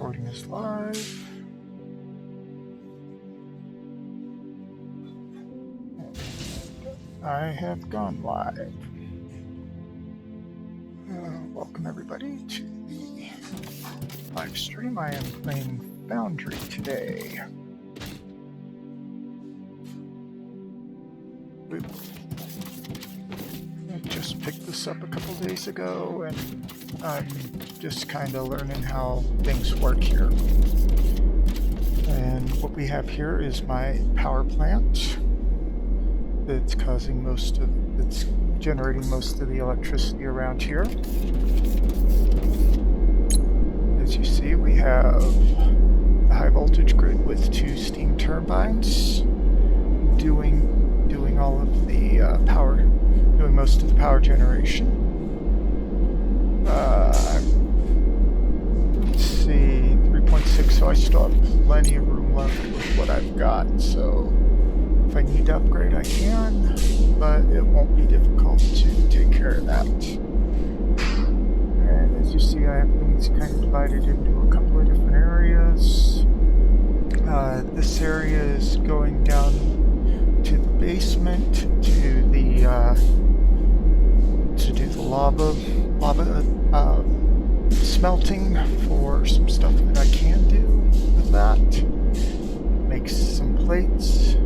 Recording is live. I have gone live. Welcome everybody to the live stream. I am playing Foundry today. I just picked this up a couple days ago and I'm just kind of learning how things work here. And what we have here is my power plant that's it's generating most of the electricity around here. As you see, we have the high voltage grid with 2 steam turbines doing all of the power, doing most of the power generation. Let's see, 3.6, so I still have plenty of room left with what I've got, so if I need to upgrade I can, but it won't be difficult to take care of that. And as you see, I have things kind of divided into a couple of different areas. This area is going down to the basement to do the lava smelting for some stuff that I can do with that. Make some plates.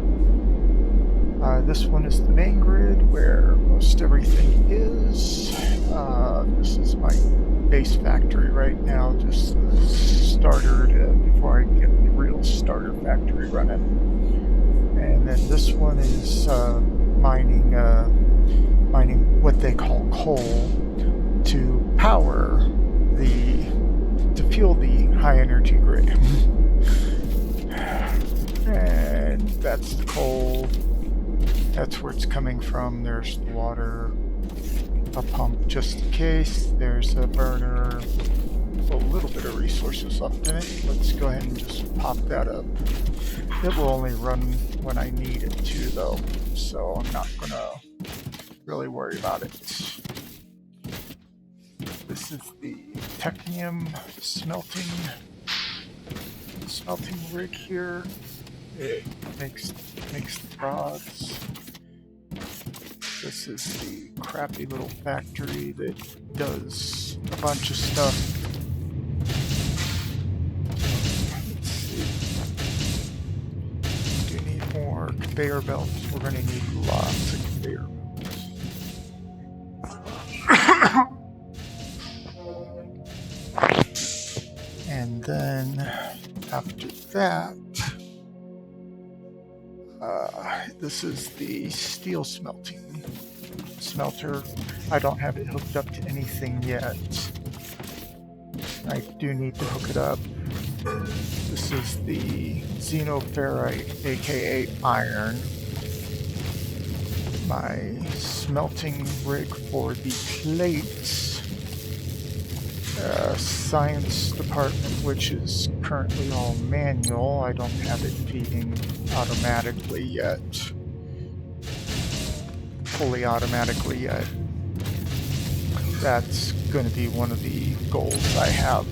This one is the main grid where most everything is. This is my base factory right now, just the starter before I get the real starter factory running. And then this one is mining what they call coal to fuel the high energy grid. And that's the coal. That's where it's coming from. There's the water, a pump just in case. There's a burner, a little bit of resources left in it. Let's go ahead and just pop that up. It will only run when I need it to though, so I'm not gonna really worry about it. This is the technium smelting rig here. It makes the rods. This is the crappy little factory that does a bunch of stuff. Let's see. We do need more conveyor belts. We're going to need lots of conveyor belts. And then after that, this is the steel smelter. I don't have it hooked up to anything yet. I do need to hook it up. This is the xenoferrite, aka iron. My smelting rig for the plates. Science department, which is currently all manual. I don't have it feeding automatically yet. Fully automatically yet. That's going to be one of the goals I have.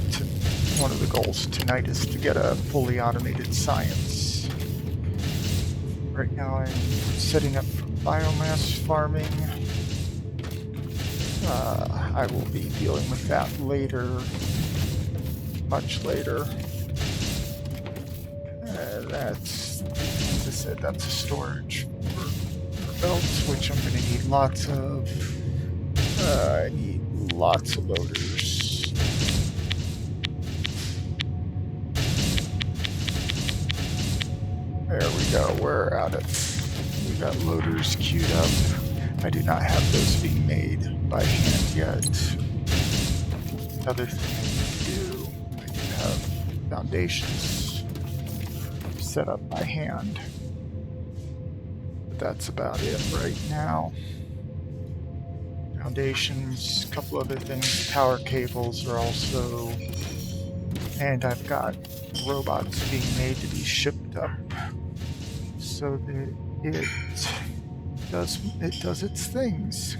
One of the goals tonight is to get a fully automated science. Right now I'm setting up for biomass farming. I will be dealing with that later, much later. That's, as I said, that's a storage for belts, which I'm going to need lots of. I need lots of loaders. There we go, we're at it. We got loaders queued up. I do not have those being made by hand yet. Other thing I do have foundations set up by hand. But that's about it right now. Foundations, a couple other things, power cables are also, and I've got robots being made to be shipped up so that it does its things.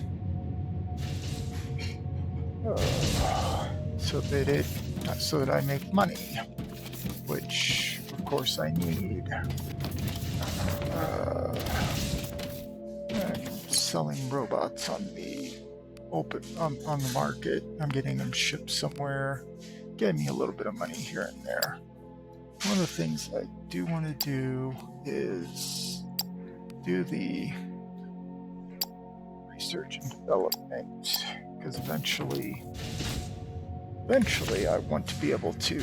So that it so that I make money, which of course I need. I'm selling robots on the on the market. I'm getting them shipped somewhere, getting me a little bit of money here and there. One of the things I do want to do is do the research and development, because eventually I want to be able to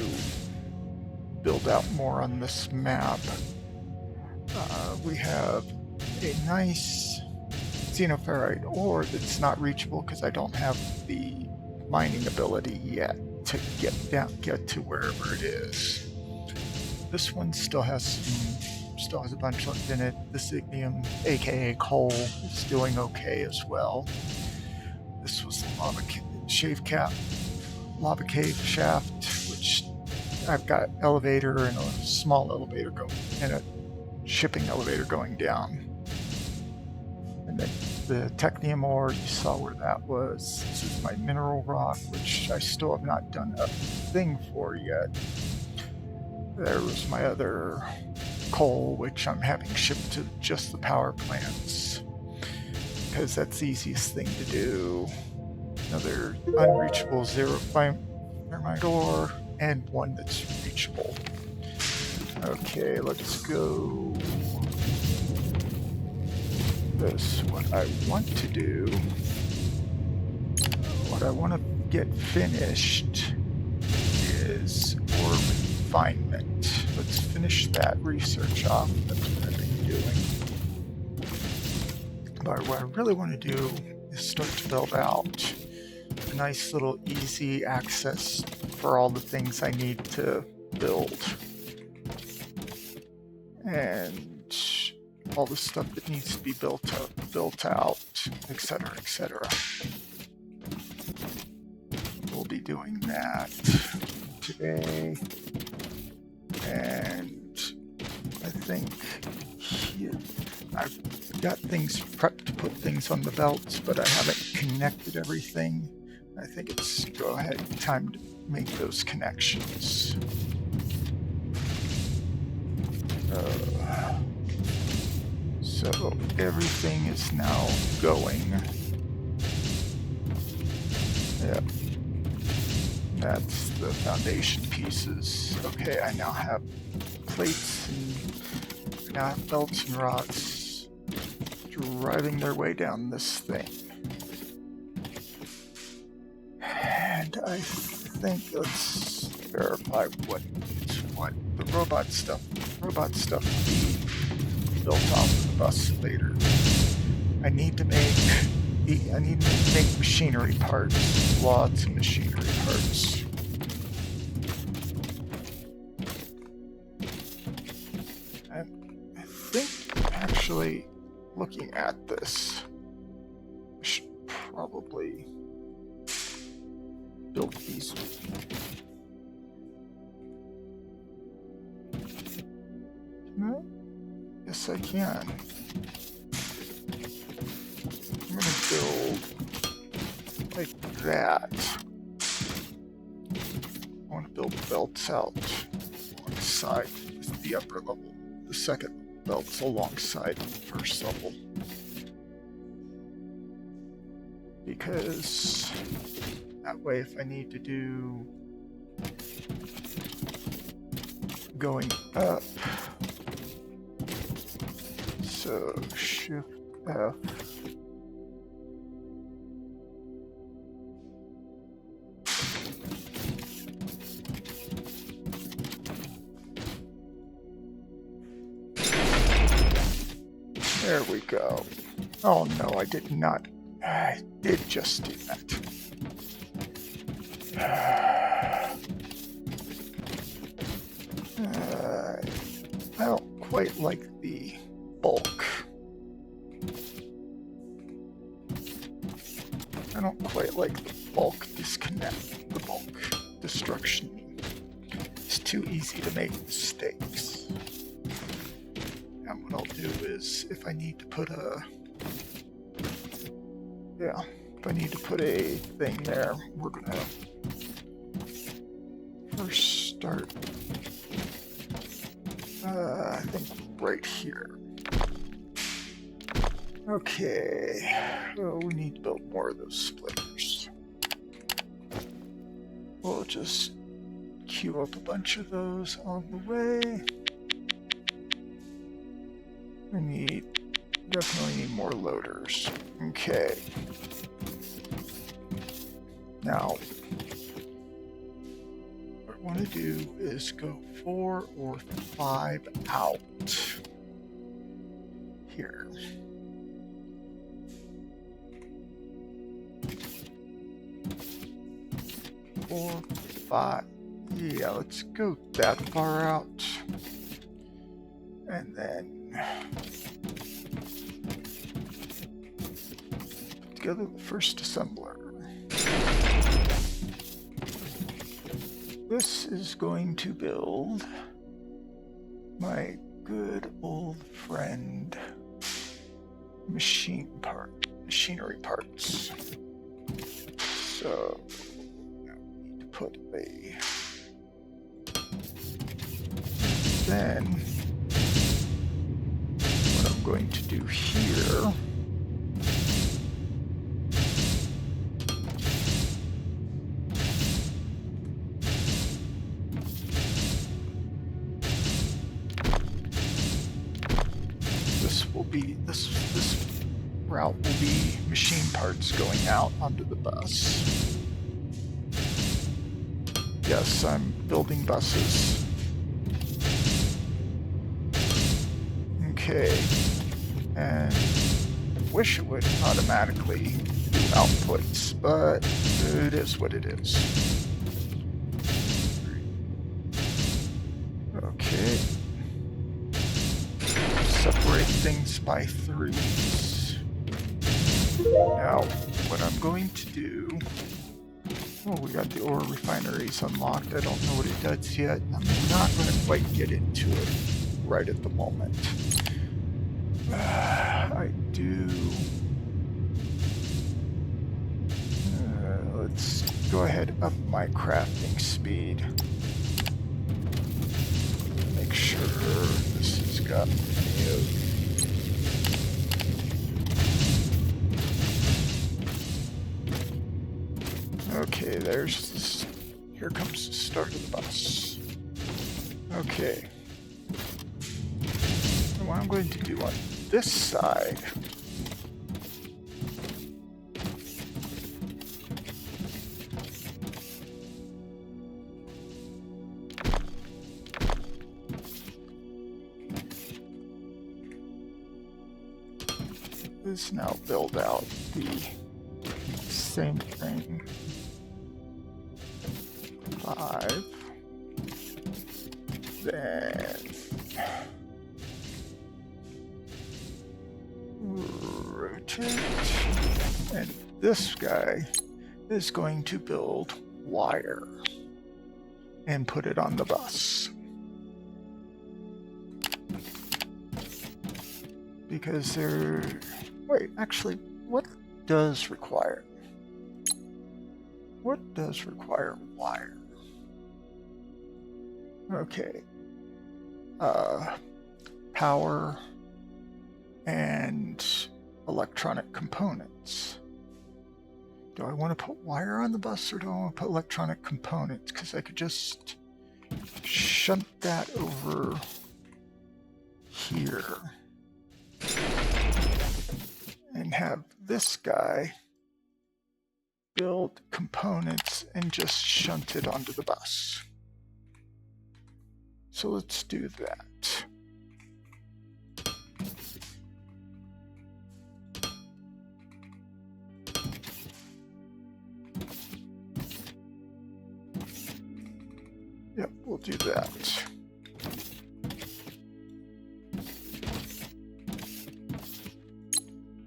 build out more on this map. We have a nice xenoferrite ore that's not reachable because I don't have the mining ability yet to get to wherever it is. This one still has a bunch left in it. This ignium, aka coal, is doing okay as well. This was the lava cave shaft, which I've got elevator and a small elevator going, and a shipping elevator going down. And then the technium ore, you saw where that was. This is my mineral rock, which I still have not done a thing for yet. There was my other coal, which I'm having shipped to just the power plants, because that's the easiest thing to do. Another unreachable thermite ore, and one that's reachable. Okay, let's go. What I want to do, what I want to get finished is ore refinement. Let's finish that research off. That's what I've been doing. But what I really want to do is start to build out a nice little easy access for all the things I need to build. And all the stuff that needs to be built out, etc., etc. We'll be doing that today, and I think I've got things prepped to put things on the belts, but I haven't connected everything. I think it's time to make those connections. So everything is now going. Yep. That's the foundation pieces. Okay, I now have plates and I now have belts and rods driving their way down this thing. And I think let's verify what the robot stuff will be built off of the bus later. I need to make machinery parts, lots of machinery parts. And I think actually looking at this, I should probably build these. No? Yes, I can. I'm going to build like that. I want to build belts out on the side with the upper level. The second belts alongside the first level. Because that way if I need to do going up, so Shift F. There we go. Oh no, I did not. I did just do that. I don't quite like the bulk. I don't quite like the bulk disconnect, the bulk destruction. It's too easy to make mistakes. And what I'll do is, if I need to put a thing there, we're gonna first start, I think right here. Okay, well, we need to build more of those splitters. We'll just queue up a bunch of those on the way. We definitely need more loaders. Okay. Now, what I want to do is go 4 or 5 out here. Four, 5. Yeah, let's go that far out. And then put together the first assembler. This is going to build my good old friend machinery parts. So now we need to put a, then what I'm going to do here this route will be machine parts going out onto the bus. Yes, I'm building buses. Okay, and I wish it would automatically do outputs, but it is what it is. Okay. Separate things by 3s. Now, what I'm going to do... Oh, we got the ore refineries unlocked. I don't know what it does yet. I'm not going to quite get into it right at the moment. I do... let's go ahead up my crafting speed. Make sure this has got plenty of... Okay, there's this. Here comes the start of the bus. Okay. And what I'm going to do on this side is now build out the same thing. 5. Then rotate. And this guy is going to build wire and put it on the bus. Because they're... Wait, actually, what does require? What does require wire? Okay. Power and electronic components. Do I want to put wire on the bus or do I want to put electronic components? Because I could just shunt that over here and have this guy build components and just shunt it onto the bus. So let's do that. Yep, we'll do that.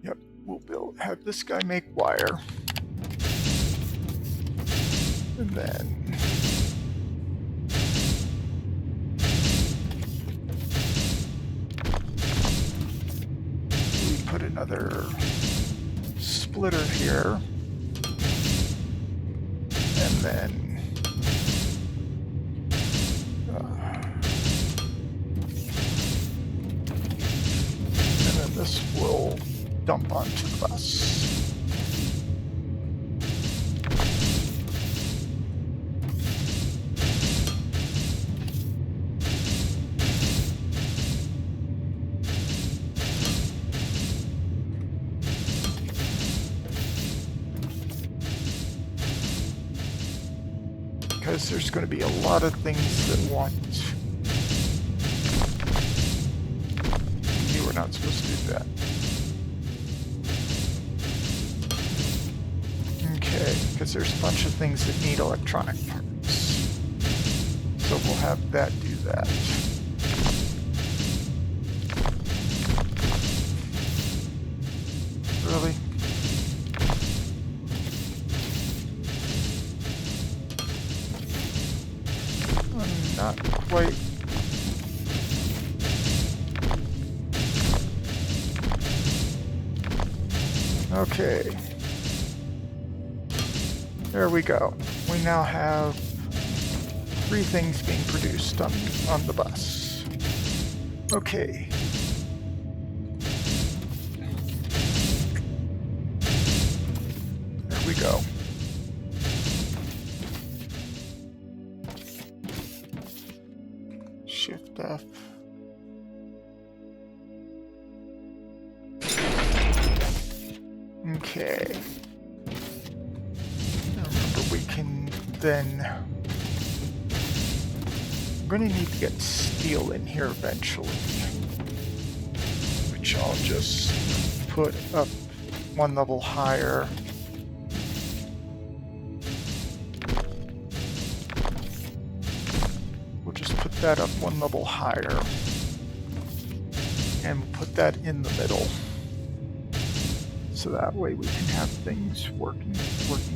Yep, we'll have this guy make wire. And then we put another splitter here. And then dump onto the bus. Because there's going to be a lot of things that want. You were not supposed to do that. Okay, because there's a bunch of things that need electronic parts. So we'll have that do that. Really? Not quite. Okay. There we go. We now have 3 things being produced on the bus. Okay. There we go. Shift F. Okay. Now remember, we can then. We're going to need to get steel in here eventually, which I'll just put up 1 level higher. We'll just put that up 1 level higher, and we'll put that in the middle. So that way we can have things working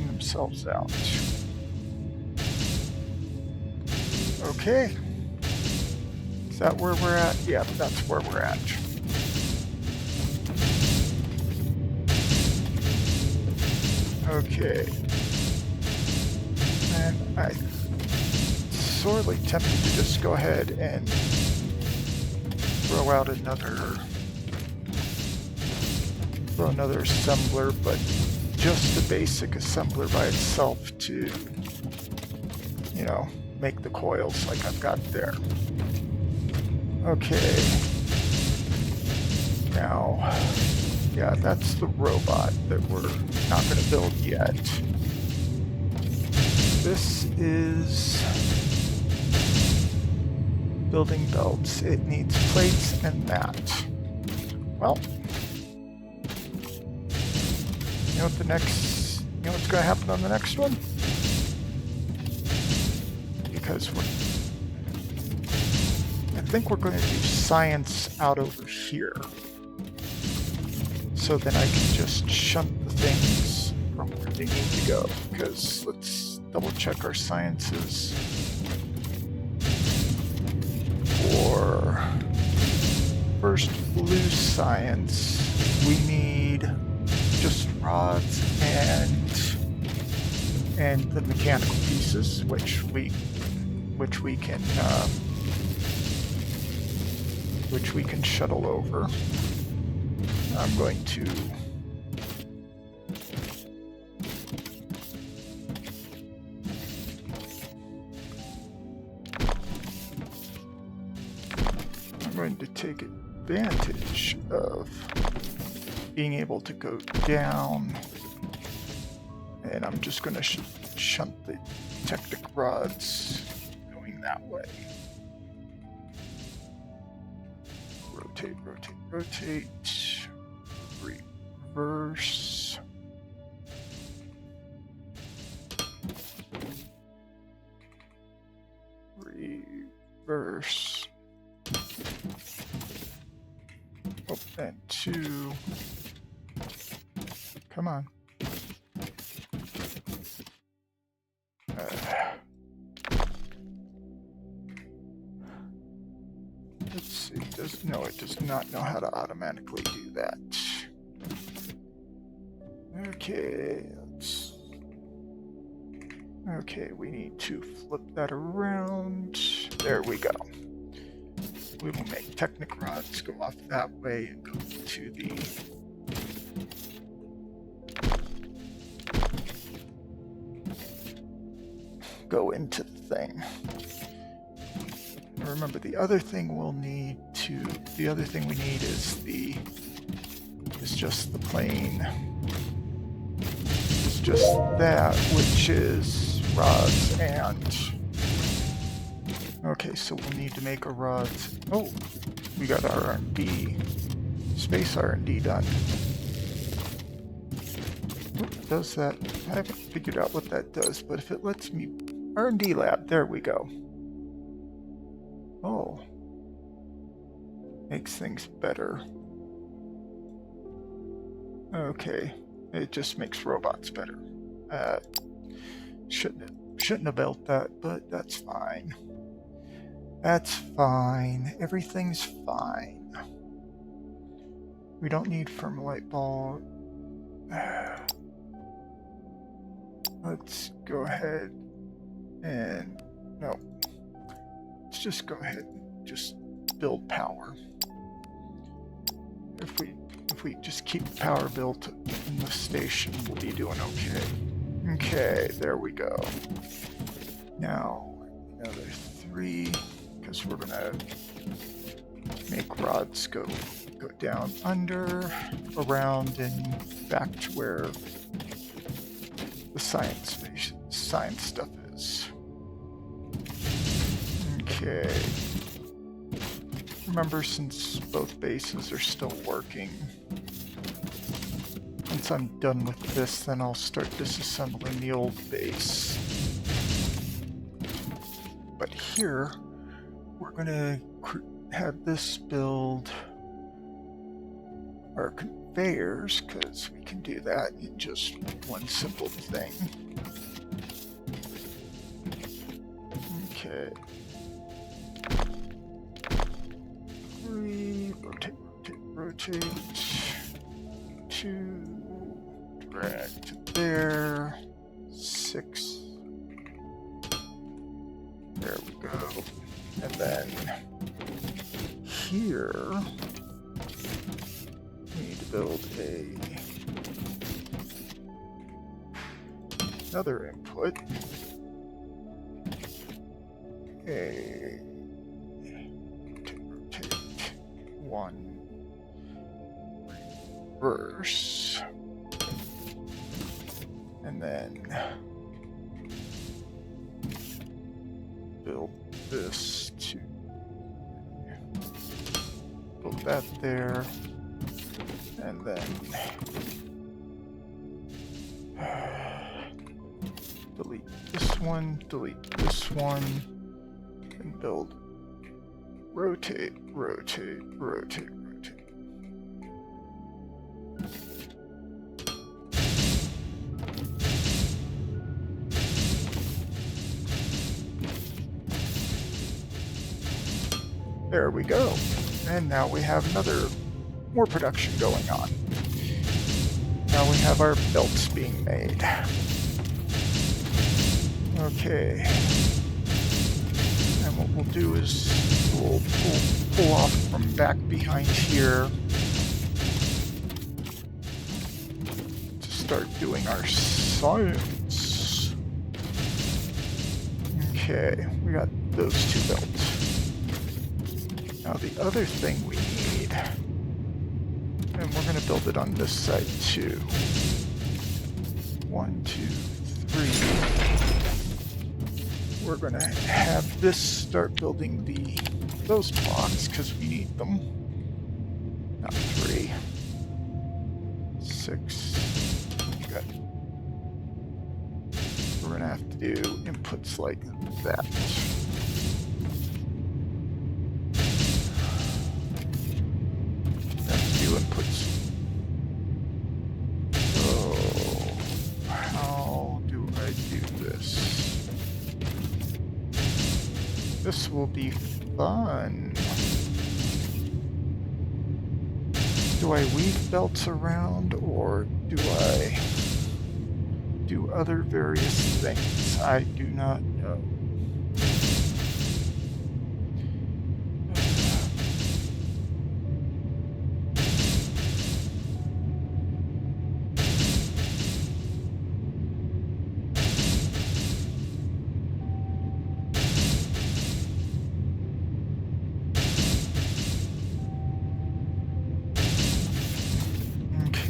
themselves out. Okay. Is that where we're at? Yeah, that's where we're at. Okay. And I'm sorely tempted to just go ahead and throw out another assembler, but just a basic assembler by itself to, you know, make the coils like I've got there. Okay. Now, yeah, that's the robot that we're not going to build yet. This is building belts. It needs plates and that. Well, you know what's going to happen on the next one? Because I think we're going to do science out over here. So then I can just shunt the things from where they need to go. Because let's double check our sciences. For first blue science, we need just rods and the mechanical pieces, which we can shuttle over. I'm going to take advantage of being able to go down, and I'm just going to shunt the Technic rods going that way. Rotate, rotate, rotate. Reverse. Reverse. Oh, and 2. Come on. Let's see. It does not know how to automatically do that. Okay, we need to flip that around. There we go. We will make Technic rods go off that way and go to the go into the thing. And remember, the other thing we need is just the plane. It's just that, which is rods and... Okay, so we'll need to make a rods. Oh, we got R&D, space R&D done. What does that? I haven't figured out what that does, but if it lets me... R&D lab, there we go. Oh. Makes things better. Okay, it just makes robots better. Shouldn't have built that, but that's fine. That's fine. Everything's fine. We don't need Fermilite ball. Let's go ahead and... No. Let's just go ahead and just build power. If we just keep power built in the station, we'll be doing okay. Okay, there we go. Now, another 3, because we're gonna make rods go down, under, around, and back to where the science stuff is. Okay. Remember, since both bases are still working, once I'm done with this, then I'll start disassembling the old base. But here, we're gonna have this build our conveyors, because we can do that in just one simple thing. Okay. Rotate. 2, drag to there, 6. There we go. And then here, we need to build another input. Rotate 1, reverse, and then build this to build that there, and then delete this one, and build rotate. There we go. And now we have more production going on. Now we have our belts being made. Okay. And what we'll do is we'll pull off from back behind here to start doing our science. Okay, we got those 2 belts. Now the other thing we need, and we're going to build it on this side too. 1, 2, 3. We're going to have this start building those blocks because we need them. Not 3. 6. Good. We're going to have to do inputs like that. Inputs. So, how do I do this? This will be fun. Do I weave belts around, or do I do other various things? I do not know.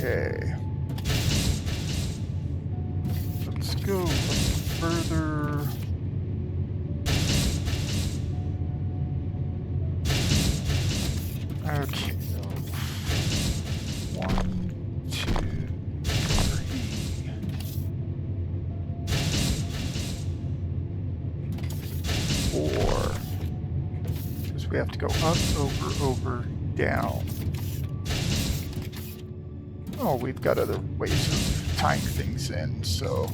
Okay. Let's go further. Okay. 1, 2, 3, 4. Because we have to go up, over, down. Oh, we've got other ways of tying things in, so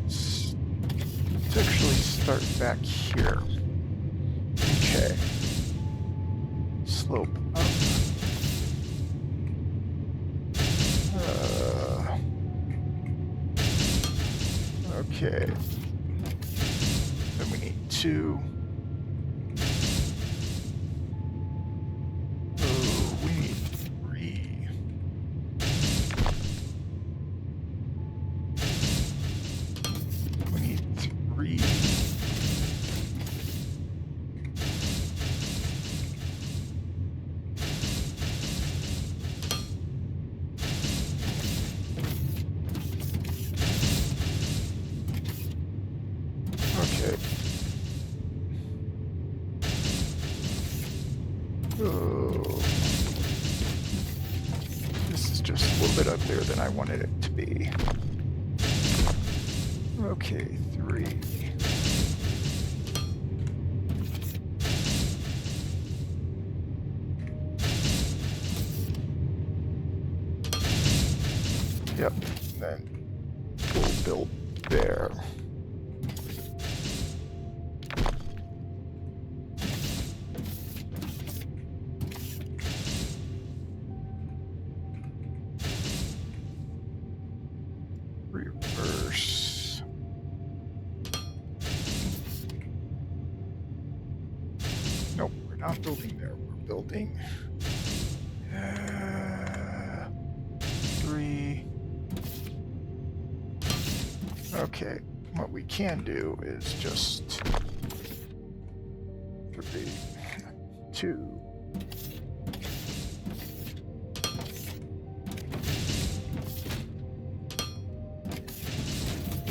let's actually start back here. Okay. Slope up. Okay. Then we need 2. Oh, we need 3. We need 3. Okay. Oh. This is just a little bit uglier than I wanted it to be. Okay, 3. Yep, then we'll build there. Reverse. Nope, we're not building there. We're building 3. Okay, what we can do is just 3, 2.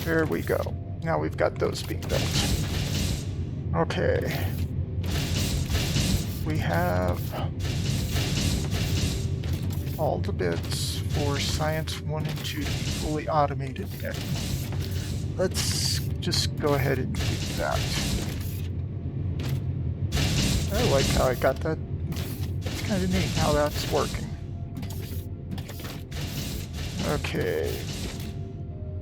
There we go. Now we've got those being built. Okay. We have all the bits for Science 1 and 2 to be fully automated now. Let's just go ahead and do that. I like how I got that. It's kind of neat how that's working. Okay.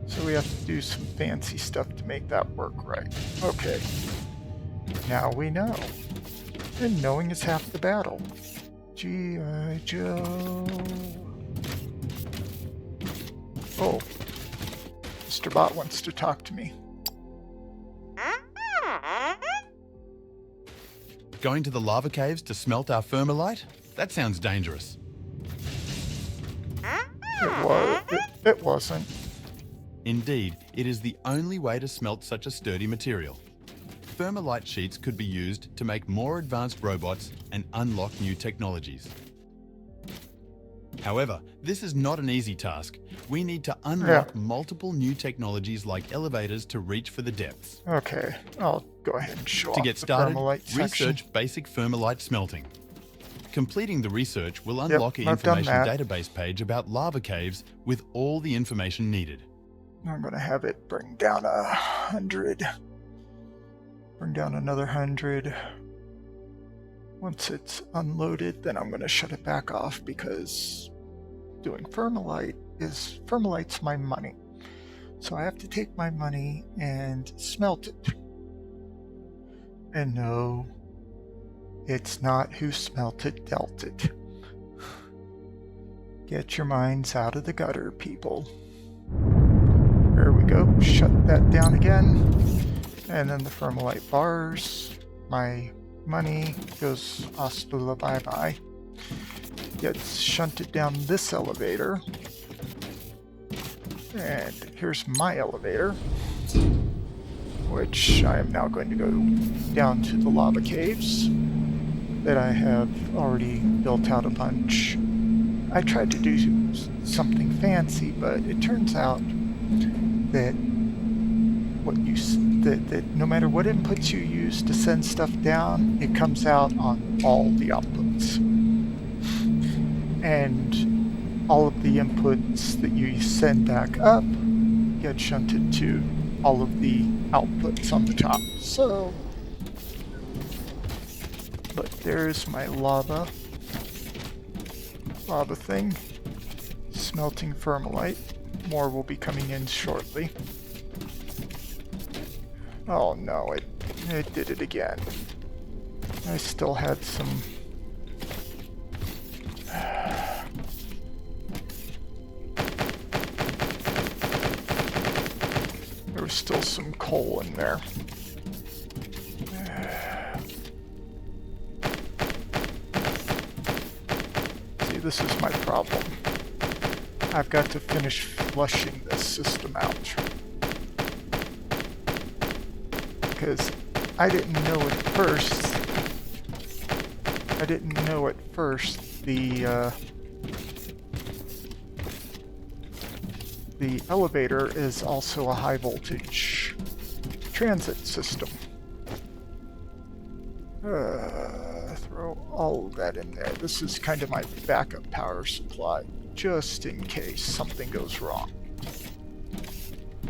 So we have to do some fancy stuff to make that work right. Okay. Now we know. And knowing is half the battle. G.I. Joe. Oh. Mr. Bot wants to talk to me. Going to the lava caves to smelt our thermalite? That sounds dangerous. It wasn't. Indeed, it is the only way to smelt such a sturdy material. Thermalite sheets could be used to make more advanced robots and unlock new technologies. However, this is not an easy task. We need to unlock multiple new technologies like elevators to reach for the depths. Okay, I'll go ahead and show To off get the started, thermalite section. research basic thermalite smelting. Completing the research will unlock an I've done information that. database page about lava caves with all the information needed. I'm going to have it bring down 100. Bring down another 100. Once it's unloaded, then I'm going to shut it back off because doing thermalite's my money. So I have to take my money and smelt it. And no, it's not who smelt it dealt it. Get your minds out of the gutter, people. There we go. Shut that down again. And then the thermalite bars. My money goes hasta la bye-bye. Gets shunted down this elevator. And here's my elevator, which I am now going to go down to the lava caves that I have already built out a bunch. I tried to do something fancy, but it turns out that that no matter what inputs you use to send stuff down, it comes out on all the outputs. And all of the inputs that you send back up get shunted to all of the outputs on the top. So, but there's my lava thing, smelting thermalite. More will be coming in shortly. Oh no, it did it again. I still had some... There was still some coal in there. See, this is my problem. I've got to finish flushing this system out. Because I didn't know at first the elevator is also a high voltage transit system. Throw all of that in there. This is kind of my backup power supply, just in case something goes wrong.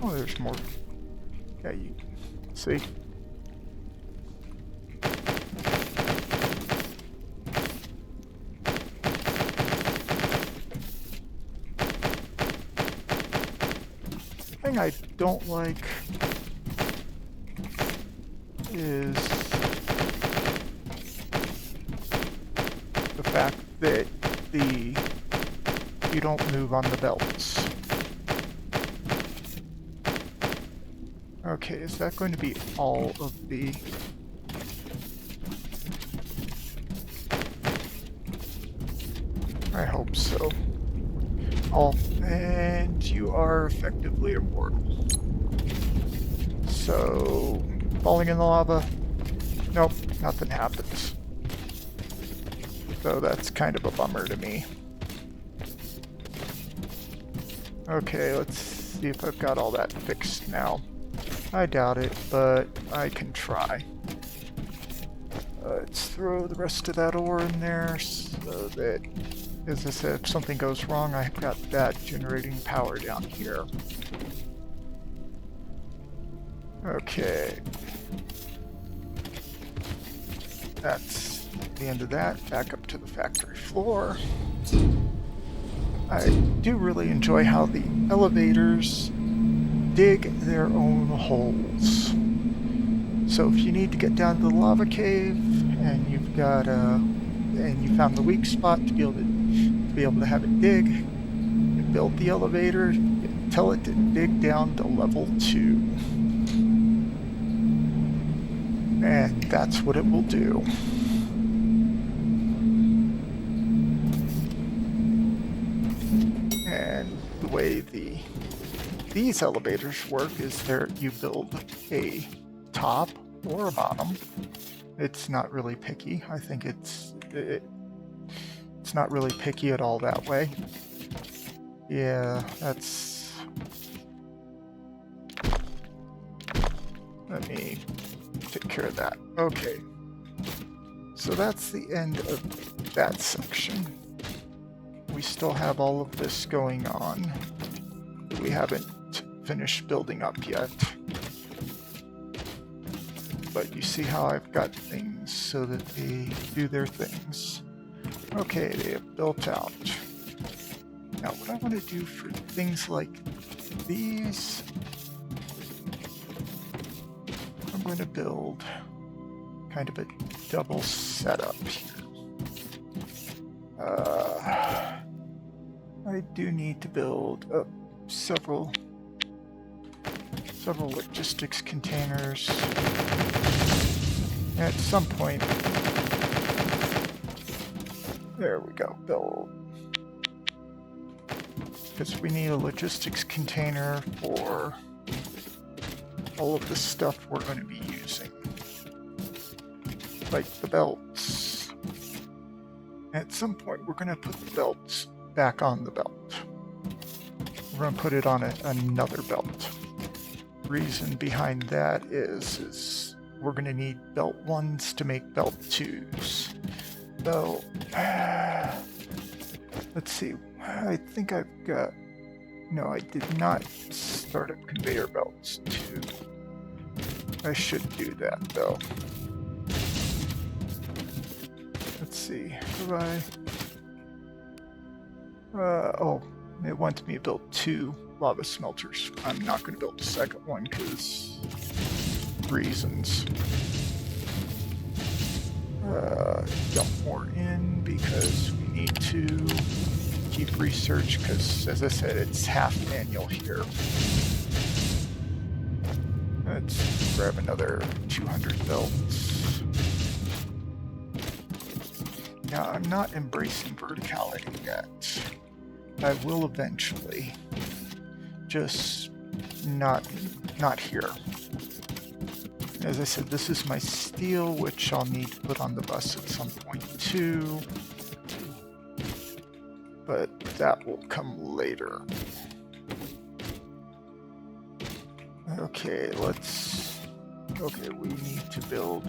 Oh, there's more. Yeah, you see. The thing I don't like is the fact that you don't move on the belts. Okay, is that going to be all of the... I hope so. All, and you are effectively immortal. So, falling in the lava? Nope, nothing happens. So that's kind of a bummer to me. Okay, let's see if I've got all that fixed now. I doubt it, but I can try. Let's throw the rest of that ore in there so that, as I said, if something goes wrong, I've got that generating power down here. Okay. That's the end of that. Back up to the factory floor. I do really enjoy how the elevators dig their own holes. So if you need to get down to the lava cave and you've got and you found the weak spot to be able to have it dig, you build the elevator, you tell it to dig down to level 2. And that's what it will do. And the way these elevators work is you build a top or a bottom. It's not really picky. I think it's not really picky at all that way. Yeah, that's... Let me take care of that. Okay. So that's the end of that section. We still have all of this going on. We haven't finished building up yet. But you see how I've got things so that they do their things. Okay, they have built out. Now what I want to do for things like these, I'm going to build kind of a double setup here. I do need to build several logistics containers. At some point, there we go, build. Because we need a logistics container for all of the stuff we're going to be using. Like the belts. At some point, we're going to put the belts back on the belt. We're going to put it on another belt. Reason behind that is we're going to need belt 1s to make belt 2s. So, let's see. I think I've got... No, I did not start up conveyor belts too. I should do that though. Let's see. Have I... oh, it wants me to build 2 lava smelters. I'm not going to build a second one because reasons. Dump more in because we need to keep research because, as I said, it's half manual here. Let's grab another 200 belts. Now, I'm not embracing verticality yet. I will eventually. Just not here. As I said, this is my steel, which I'll need to put on the bus at some point too. But that will come later. Okay, okay, we need to build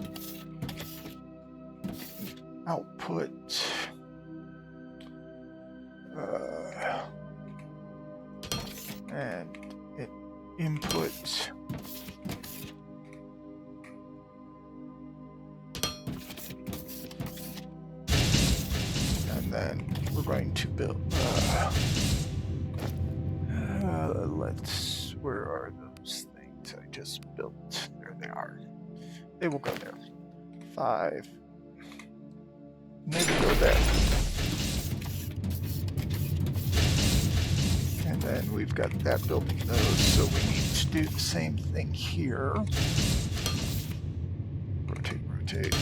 output. And input. And then we're going to build, where are those things I just built? There they are. They will go there. 5. Maybe go there. And then we've got that building those, so we need to do the same thing here. Rotate, rotate.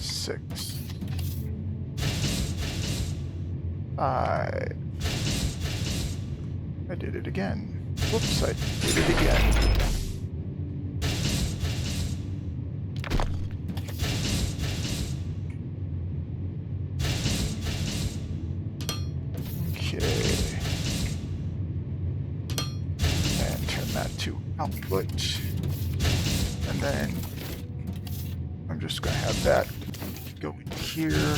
Six. 5. I did it again. Whoops, I did it again. To output, and then I'm just going to have that go in here,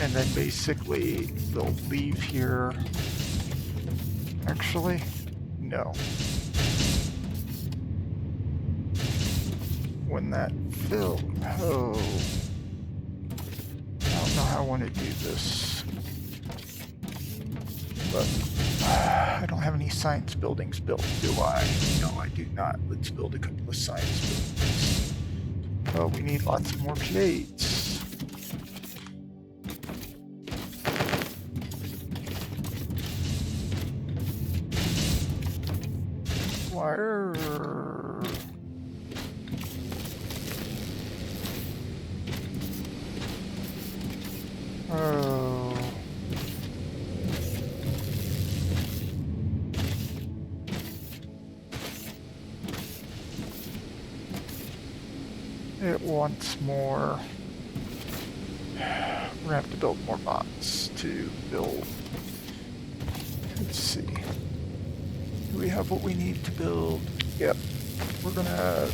and then basically they'll leave here. Actually, no. When that fills, oh, I don't know how I want to do this, but I don't have any science buildings built, do I? No, I do not. Let's build a couple of science buildings. Oh, we need lots more plates. Wire. Oh. It wants more. We're gonna have to build more bots to build. Let's see. Do we have what we need to build? Yep. We're gonna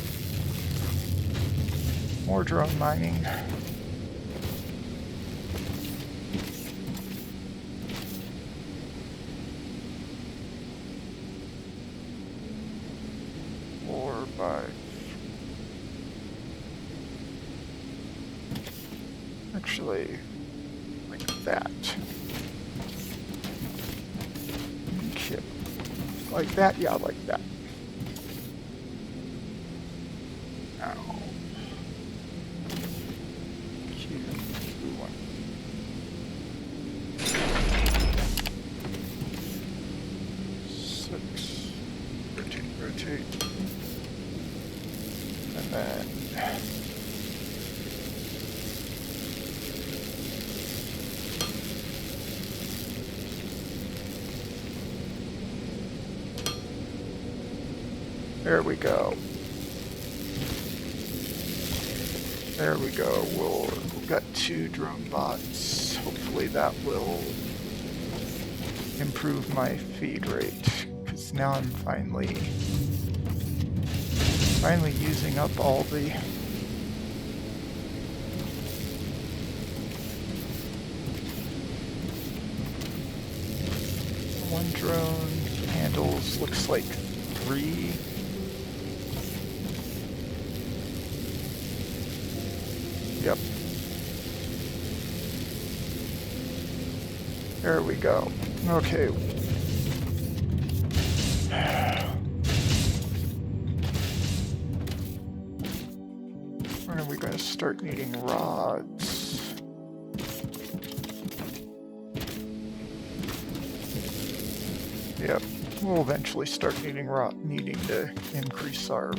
more drone mining. Or by actually, like that. Okay. Like that? Yeah, like that. Now. Q1. Six. Rotate, rotate. And then there we go. There we go. We've got 2 drone bots. Hopefully that will improve my feed rate, because now I'm finally using up all the one drone handles, looks like 3. Yep. There we go. Okay. When are we going to start needing rods? Yep. We'll eventually start needing to increase our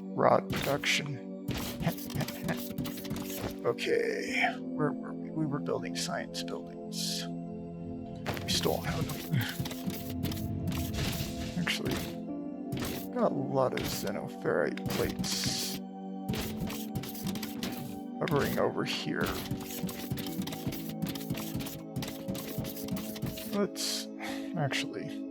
rod production. Okay, where were we? We were building science buildings. We still don't have enough. Actually, got a lot of xenoferrite plates hovering over here. Let's actually...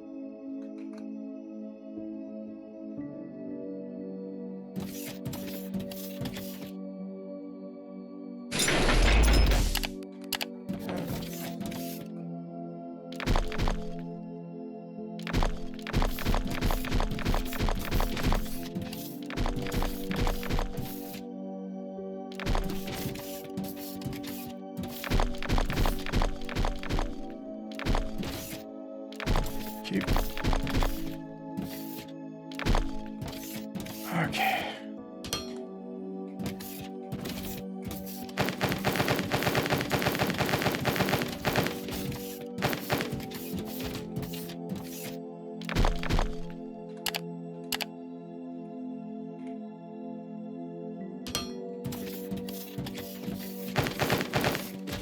Okay.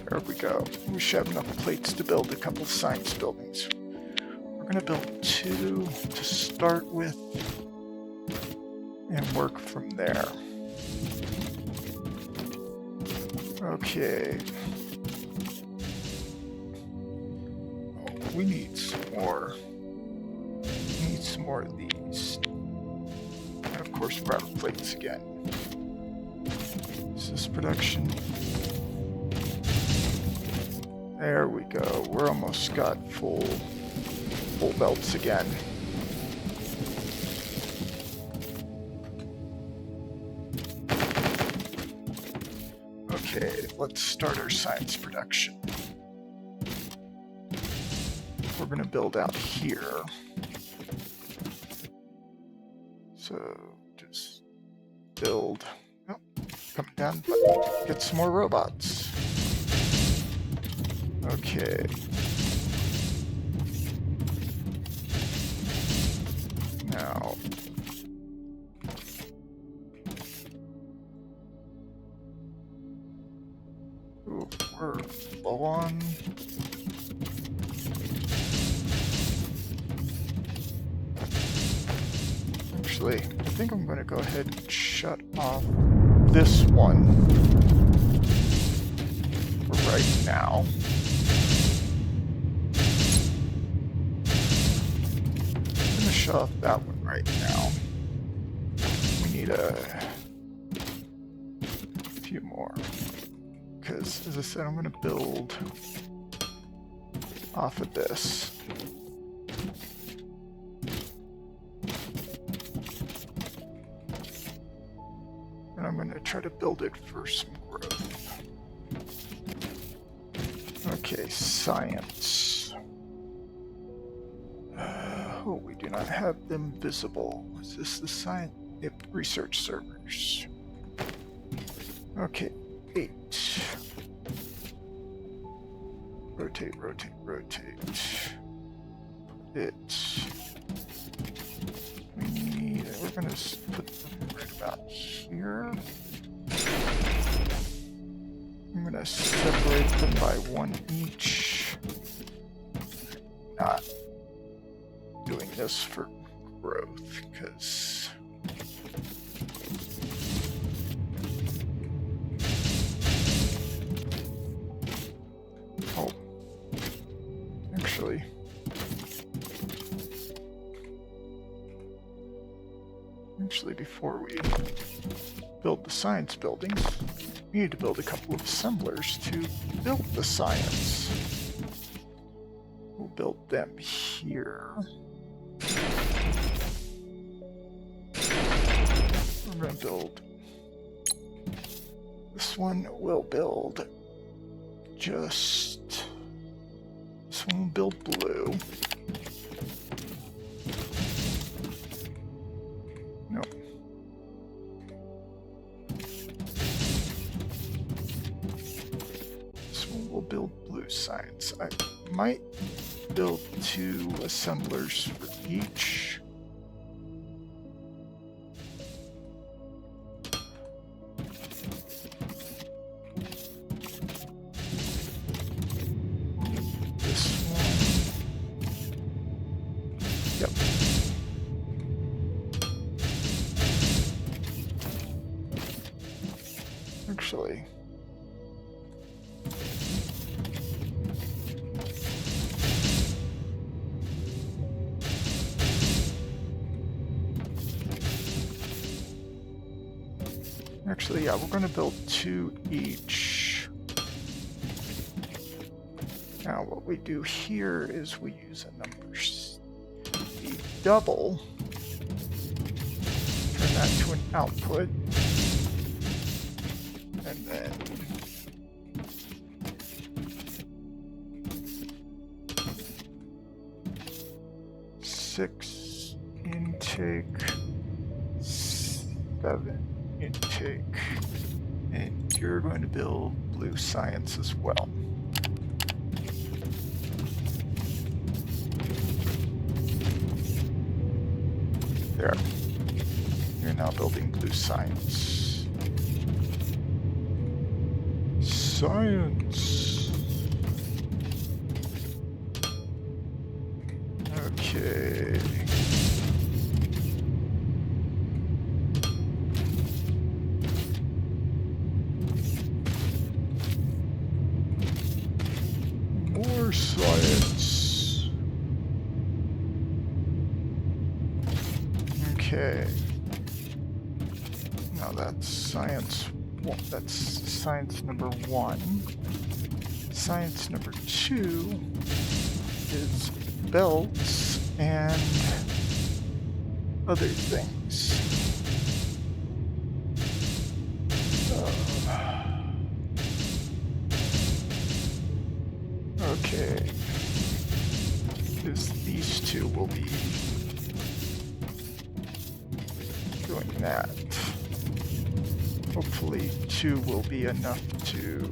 There we go. We should have enough plates to build a couple science buildings. We're going to build 2 to start with and work from there. Okay. Oh, we need some more. We need some more of these. And of course, rubber plates again. Is this production? There we go. We're almost got full belts again. Okay, let's start our science production. We're going to build out here. So just build. Oh, come down, but get some more robots. Okay. Now. Ooh, we're low on. Actually, I think I'm going to go ahead and shut off this one for right now. I'm going to shut off that one right now. We need a few more. Because, as I said, I'm going to build off of this. And I'm going to try to build it for some growth. Okay, science. Oh, we do not have them visible. Is this the science? Yep, research servers. Okay, 8. Rotate, rotate, rotate. It. We need. We're going to put them right about here. I'm going to separate them by 1 each. Not doing this for growth because Actually, before we build the science buildings, we need to build a couple of assemblers to build the science. We'll build them here. We're going to build this one. Will build just this one. Will build blue. No. This one will build blue science. I might build 2 assemblers for each. This one. Yep. Actually, yeah, we're going to build 2 each. Now, what we do here is we use a number double, turn that to an output, and then six intake, 7 intake, and you're going to build blue science as well. There. You're now building blue science. Science. Okay. More science. Okay. Now that's science. Well, that's science number 1. Science number 2 is belts and other things. Okay. Because these 2 will be doing that. Hopefully 2 will be enough to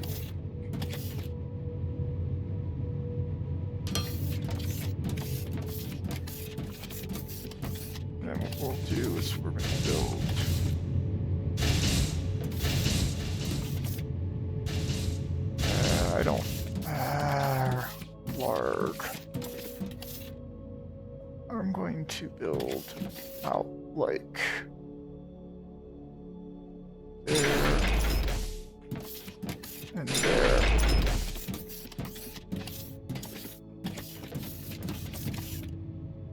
then what we'll do is we're going to build I don't larg. I'm going to build out like there and there.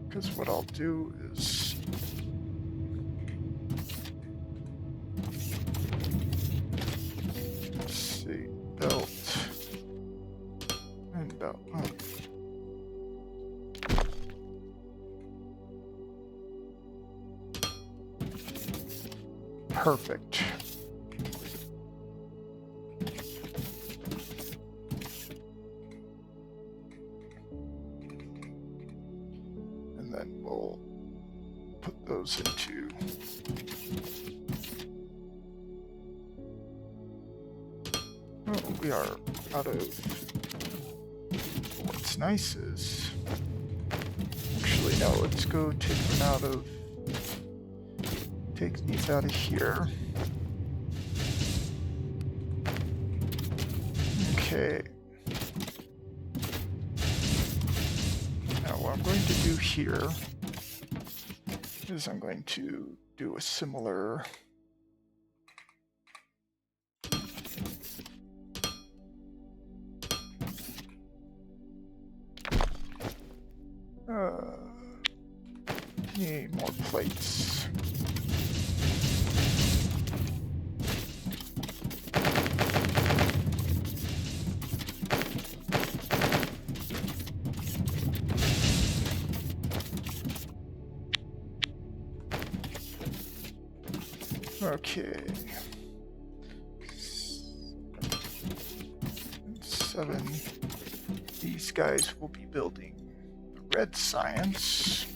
Because what I'll do is let's see, belt and belt. Oh. Perfect. And then we'll put those into we are out of what's nice is actually no, let's go take them out of take these out of here. Okay. Now what I'm going to do here is I'm going to do a similar need more plates. Okay. 7. These guys will be building red science.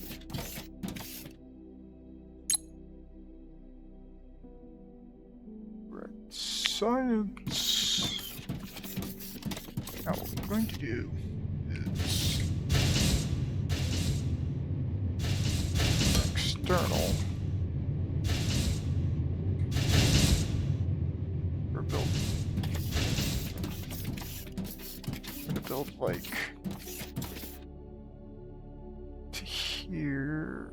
Red science. Now what we're going to do is external. We're building. I'm gonna build like to here,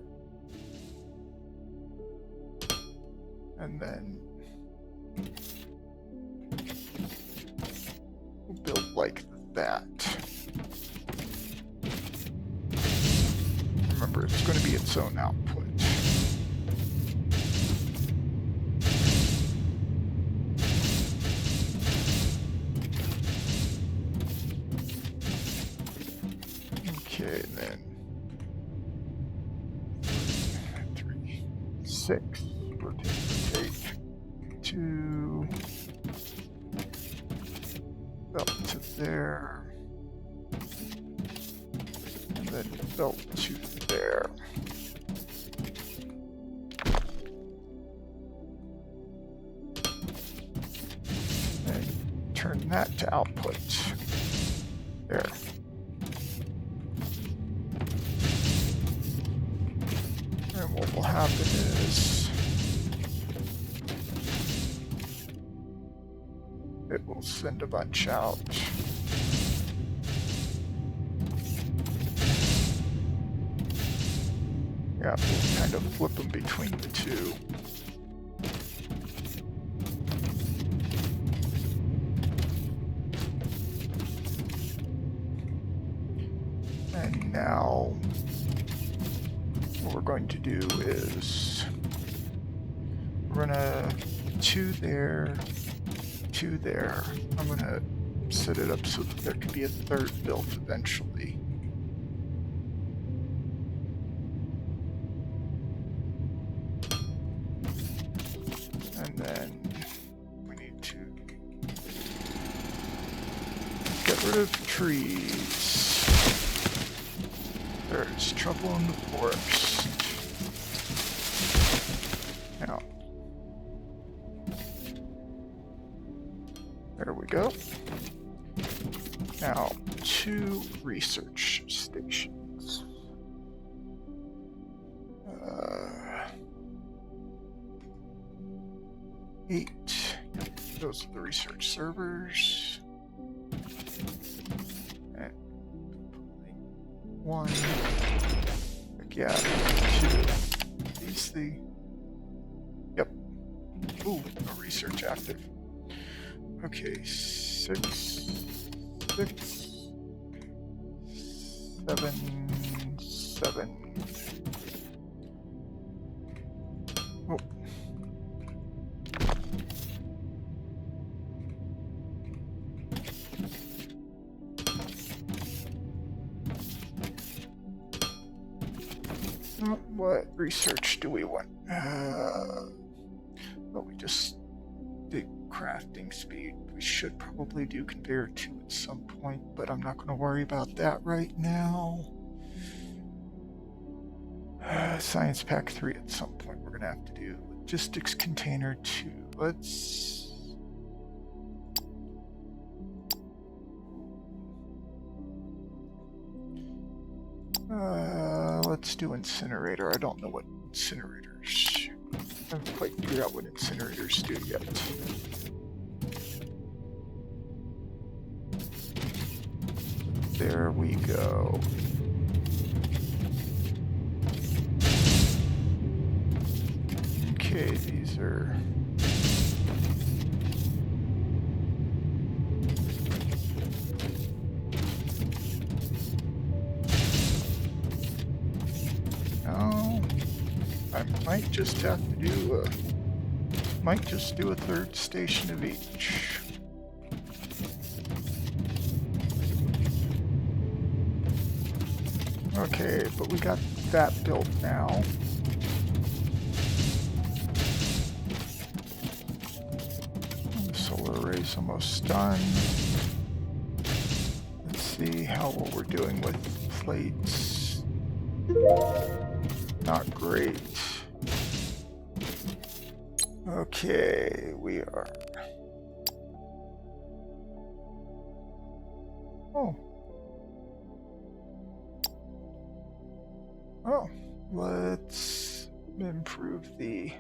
and then we'll build like that. Remember, it's going to be its own output. Okay, then 3, 6, rotate, 2, belt to there, and then belt to there. And turn that to output. There. And what will happen is it will send a bunch out. Yeah, we'll kind of flip them between the two. And now what we're going to do is we're gonna 2 there, 2 there. I'm gonna set it up so that there can be a third built eventually. And then we need to get rid of trees. There's trouble in the forest. Now, there we go. Now, 2 research stations. 8. Those are the research servers. And 1. Yeah, 2. These the. Yep. Ooh, no research active. Okay, 6, 6, 7, 7. Oh. What research do we want? Well, we just did crafting speed. We should probably do conveyor 2 at some point, but I'm not going to worry about that right now. Science pack 3 at some point. We're going to have to do logistics container 2. Let's do incinerator. I don't know what incinerators. I haven't quite figured out what incinerators do yet. There we go. Okay, these are. I might just have to do a third station of each. Okay, but we got that built now. Solar array's almost done. Let's see how well we're doing with plates. Not great. Okay, we are. Oh. Oh, let's improve the.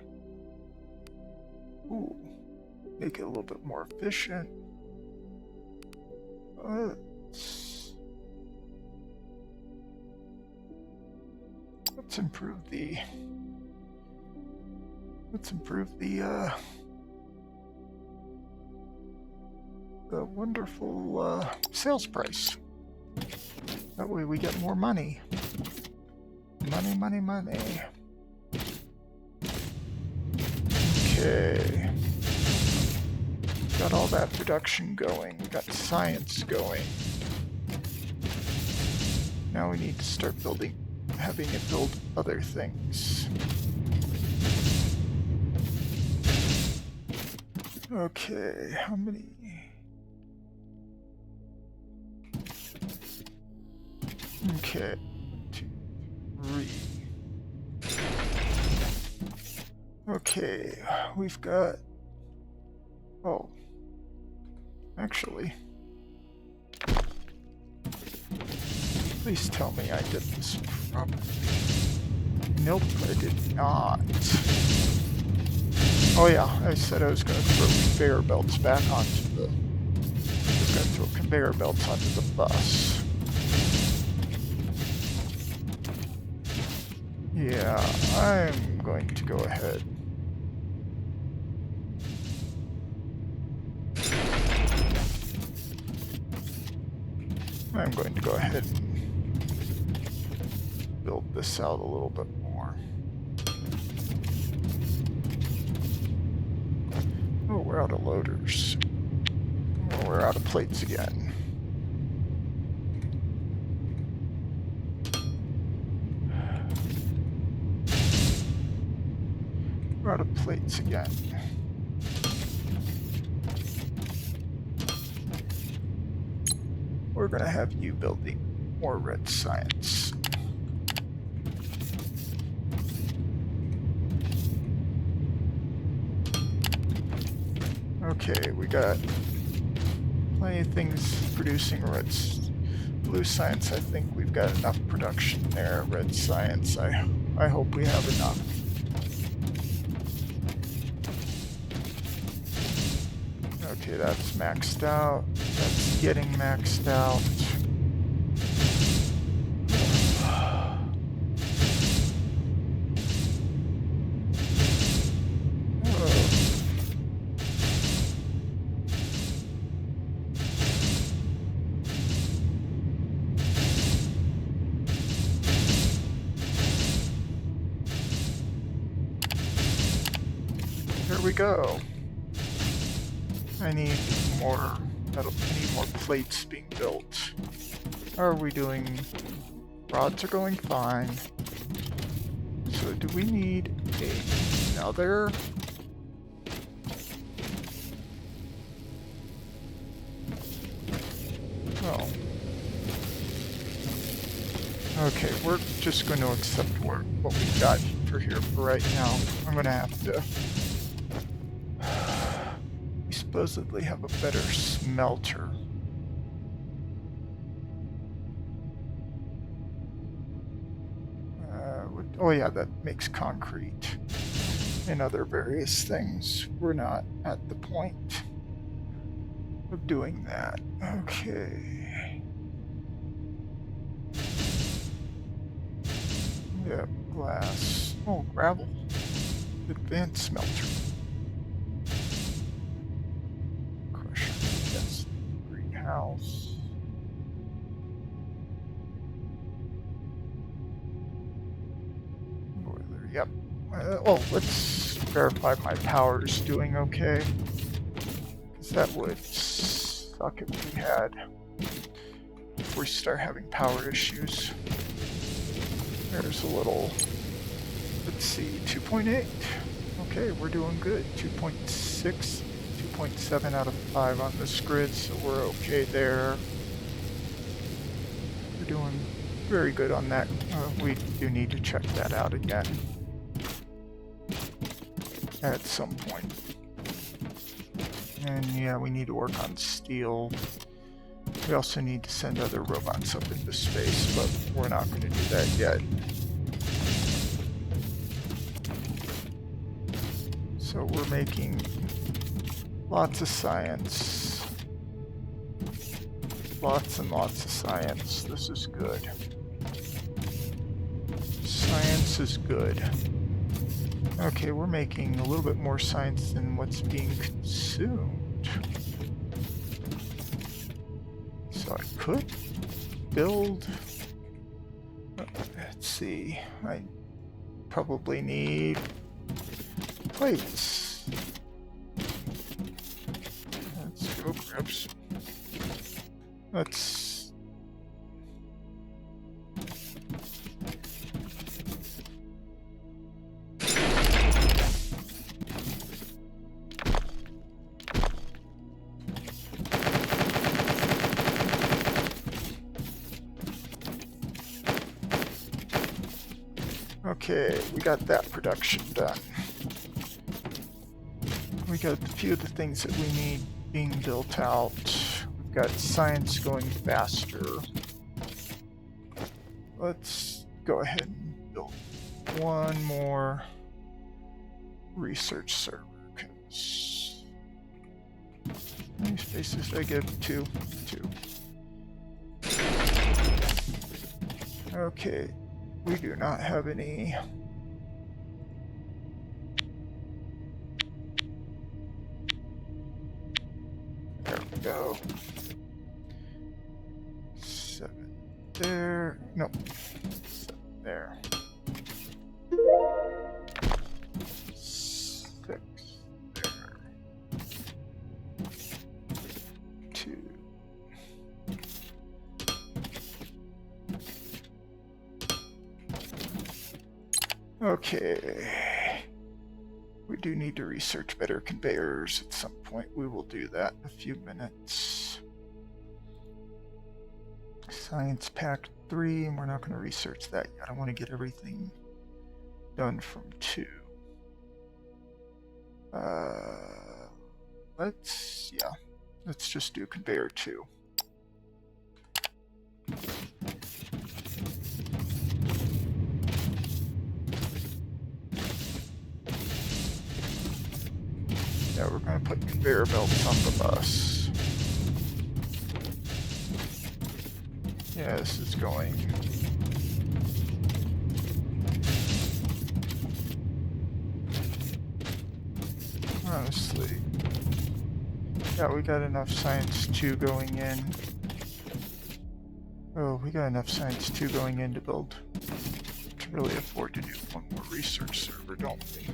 Ooh, make it a little bit more efficient. Let's improve the. Let's improve the wonderful sales price. That way we get more money. Money, money, money. Okay. Got all that production going. Got science going. Now we need to start having it build other things. Okay, how many? Okay, 2, 3. Okay, we've got. Oh, actually, please tell me I did this properly. Nope, I did not. Oh yeah, I said I was going to throw conveyor belts back onto the. I was going to throw conveyor belts onto the bus. Yeah, I'm going to go ahead. I'm going to go ahead and build this out a little bit more. Oh, we're out of loaders. Oh, we're out of plates again. We're out of plates again. We're going to have you building more red science. Okay, we got plenty of things producing blue science. I think we've got enough production there. Red science, I hope we have enough. Okay, that's maxed out. That's getting maxed out. Here we go. I need more plates being built. How are we doing? Rods are going fine. So do we need another? Oh. Okay, we're just going to accept what we've got for here for right now. I'm going to have to. We supposedly have a better smelter. Oh yeah, that makes concrete and other various things. We're not at the point of doing that. Okay. Yeah, glass. Oh, gravel. Advanced smelter. Crusher. Yes. Greenhouse. Yep. Oh, let's verify my power is doing okay. Because that would suck if we start having power issues. There's a little, let's see, 2.8. Okay, we're doing good. 2.6, 4.7 out of 5 on this grid, so we're okay there. We're doing very good on that. We do need to check that out again at some point. And yeah, we need to work on steel. We also need to send other robots up into space, but we're not going to do that yet. So we're making lots of science. Lots and lots of science. This is good. Science is good. Okay, we're making a little bit more science than what's being consumed. So I could build... Let's see. I probably need plates. Let's go grab some. Let's... Okay, we got that production done. We got a few of the things that we need being built out. We've got science going faster. Let's go ahead and build one more research server. How many spaces did I give? Two. Okay. We do not have any. There we go. 7 there. Nope. 7 there. 6 there. 2. Okay, we do need to research better conveyors at some point. We will do that in a few minutes. Science Pack 3, and we're not going to research that yet. I want to get everything done from 2. Let's just do conveyor 2. Yeah, we're going to put conveyor belts on the bus. Yeah, this is going. Honestly. Yeah, we got enough science 2 going in. Oh, we got enough science 2 going in to build. To really afford to do one more research server, don't we?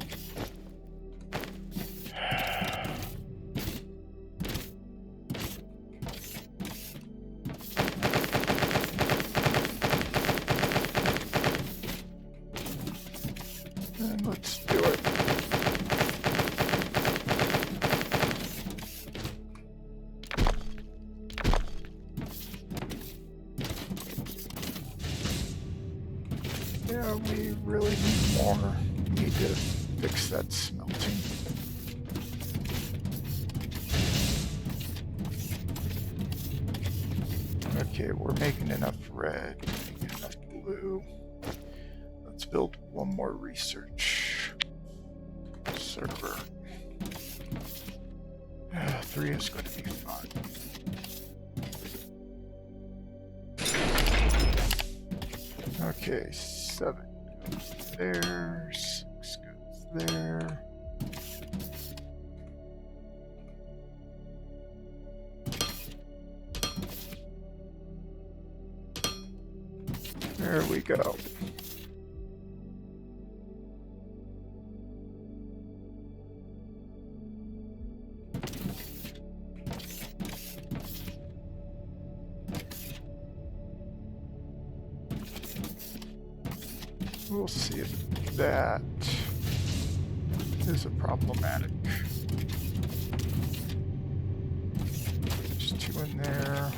And let's do it. Yeah, we really need more. We need to fix that smelting. Okay, we're making enough red, making enough blue. Let's build one more research server. 3 is going to be fun. Okay, 7 goes there, 6 goes there. There we go. We'll see if that is a problematic. 2 in there,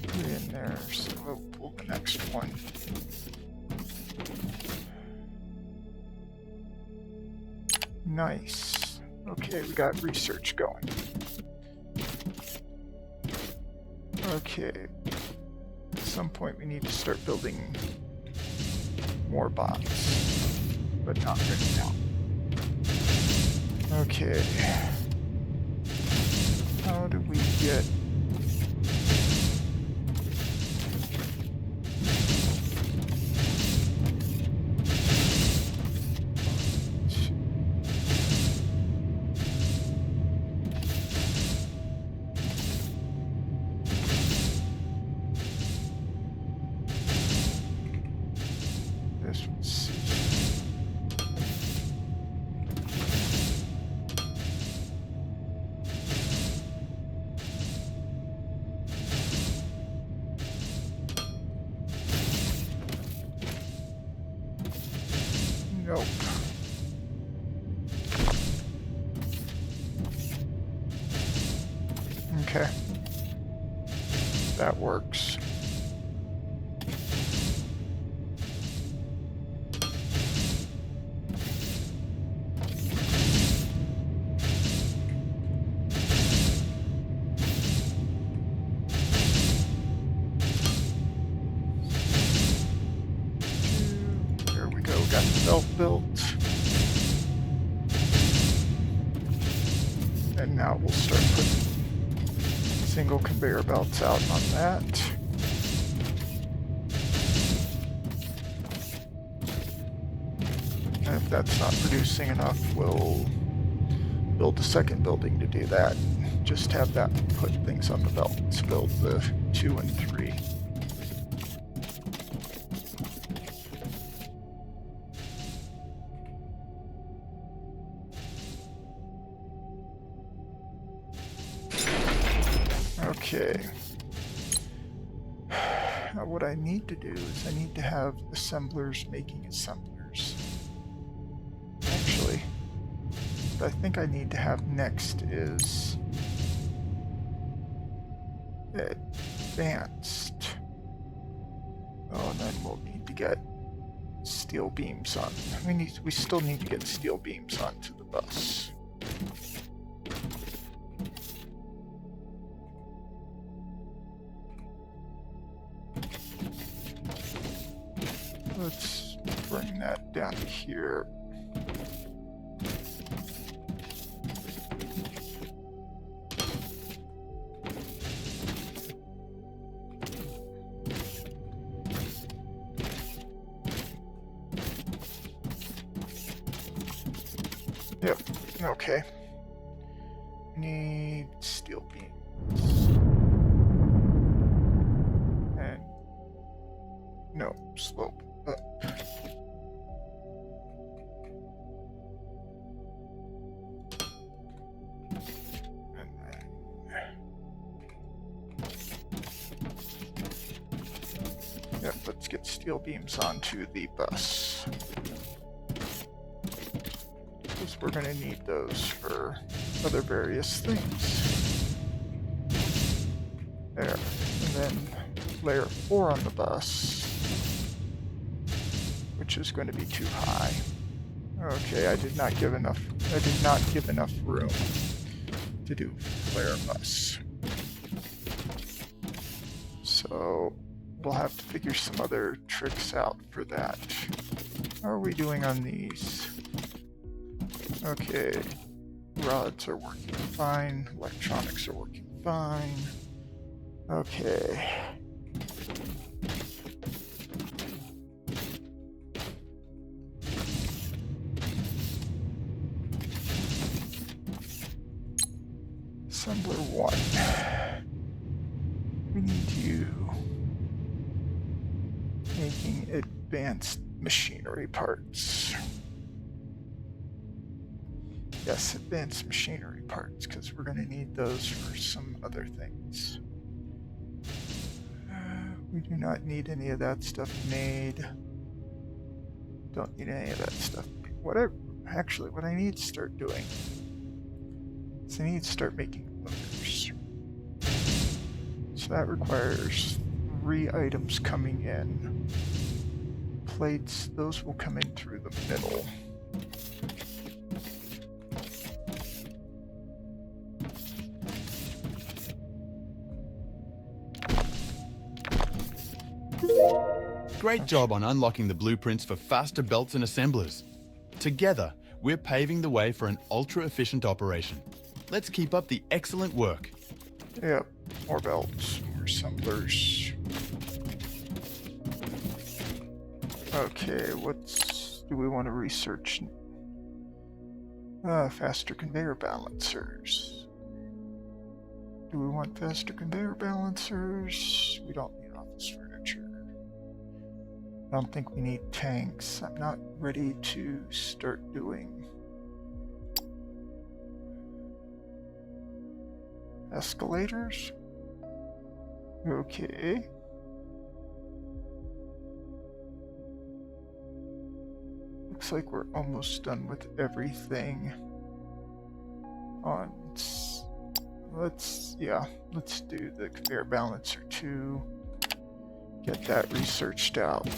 3 in there, so we'll pull the next one. Nice. Okay, we got research going. Okay. At some point we need to start building more bots, but not right now. Okay. How do we get... This one, C. Nope. Okay. That works. There we go, got the belt built. And now we'll start putting single conveyor belts out on that. And if that's not producing enough, we'll build a second building to do that. Just have that put things on the belts, build the 2 and 3. Okay. Now what I need to do is I need to have assemblers making assemblers. Actually, what I think I need to have next is advanced. Oh, and then we'll need to get steel beams on. We still need to get steel beams onto the bus. Let's bring that down to here. Yep, okay. Need steel beams. And no, slope up. And then, yep, let's get steel beams onto the bus. Because we're going to need those for other various things. There. And then layer 4 on the bus, which is going to be too high. Okay, I did not give enough room to do flare bus. So we'll have to figure some other tricks out for that. How are we doing on these? Okay, rods are working fine, electronics are working fine. Okay. Assembler 1. We need you making advanced machinery parts. Yes, advanced machinery parts, because we're going to need those for some other things. We do not need any of that stuff made. Don't need any of that stuff made. Actually, what I need to start doing is I need to start making loaders. So that requires 3 items coming in. Plates, those will come in through the middle. Great job on unlocking the blueprints for faster belts and assemblers. Together, we're paving the way for an ultra-efficient operation. Let's keep up the excellent work. Yep, more belts, more assemblers. Okay, do we want to research? Faster conveyor balancers. Do we want faster conveyor balancers? We don't need office furniture. I don't think we need tanks. I'm not ready to start doing escalators. Okay. Looks like we're almost done with everything on. Let's do the conveyor balancer too. Get that researched out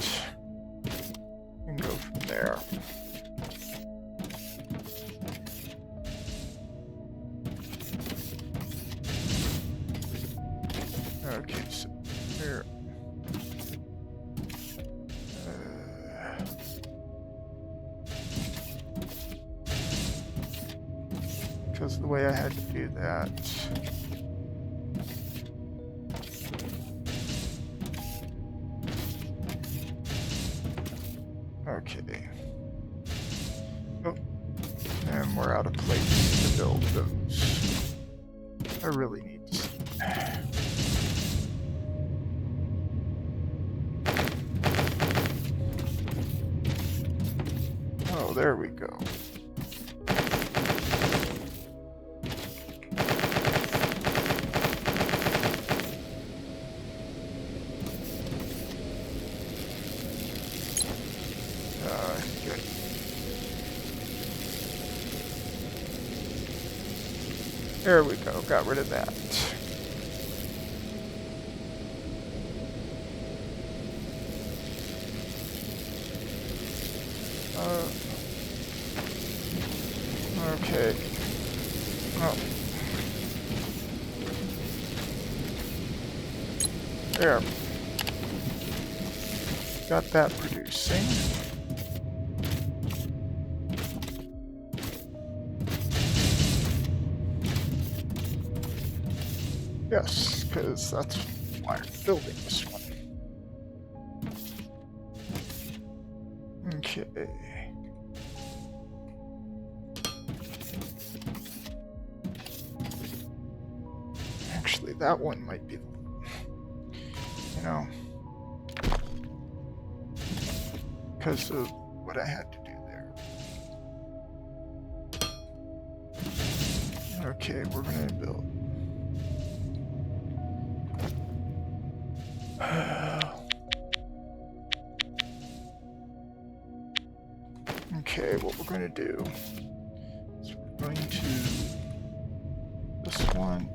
and go from there. Okay, so there. Because the way I had to do that. Okay. Oh, and we're out of places to build those. I really need to see. Oh, there we go. Good. There we go, got rid of that. Okay. Oh. There. Got that producing. Yes, because that's why I'm building this one. Okay. Actually, that one might be, because of what I had to do there. Okay, we're gonna build. Okay, what we're going to do is we're going to this one,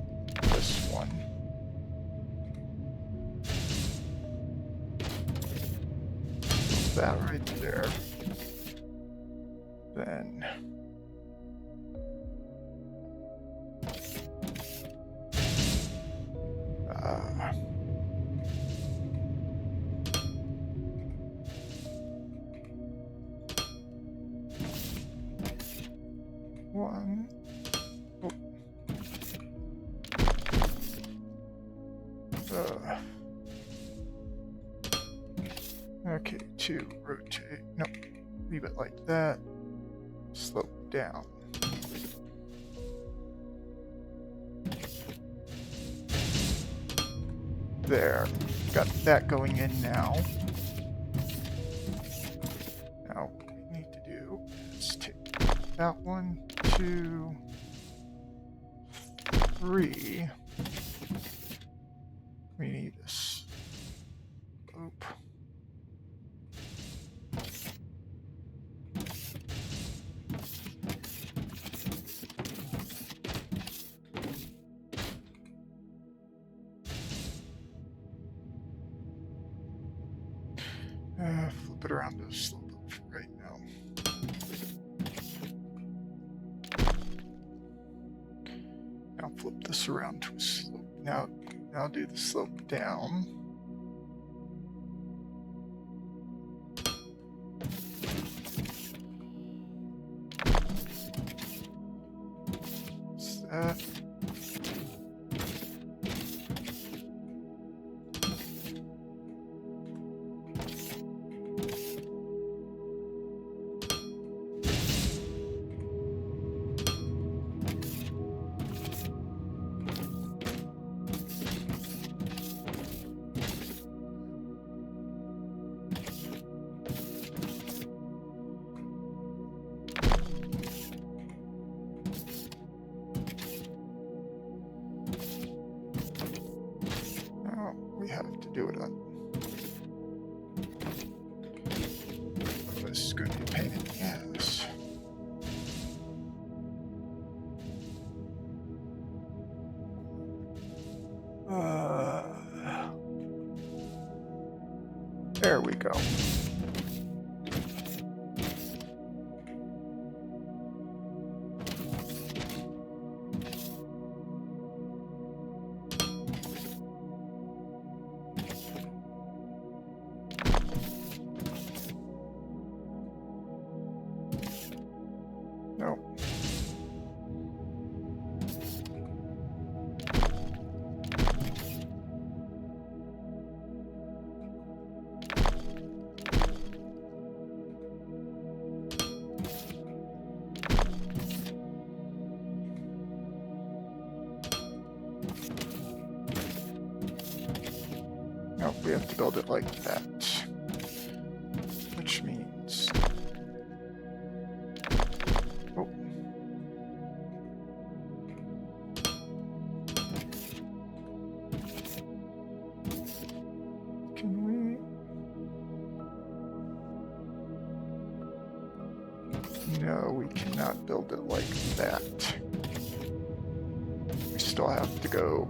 put that right there, then one. Okay, 2, rotate. Nope, leave it like that. Slope down. There, got that going in now. Now, what we need to do is take that 1, 2, 3. We need a slope. Flip it around to slope it for right now. Now flip this around to a slope. Now do the slope down. What's that? We have to do it on. This is going to be a pain in the ass. There we go. No. No, we have to build it like that. Which means... Oh. Can we... No, we cannot build it like that. We still have to go...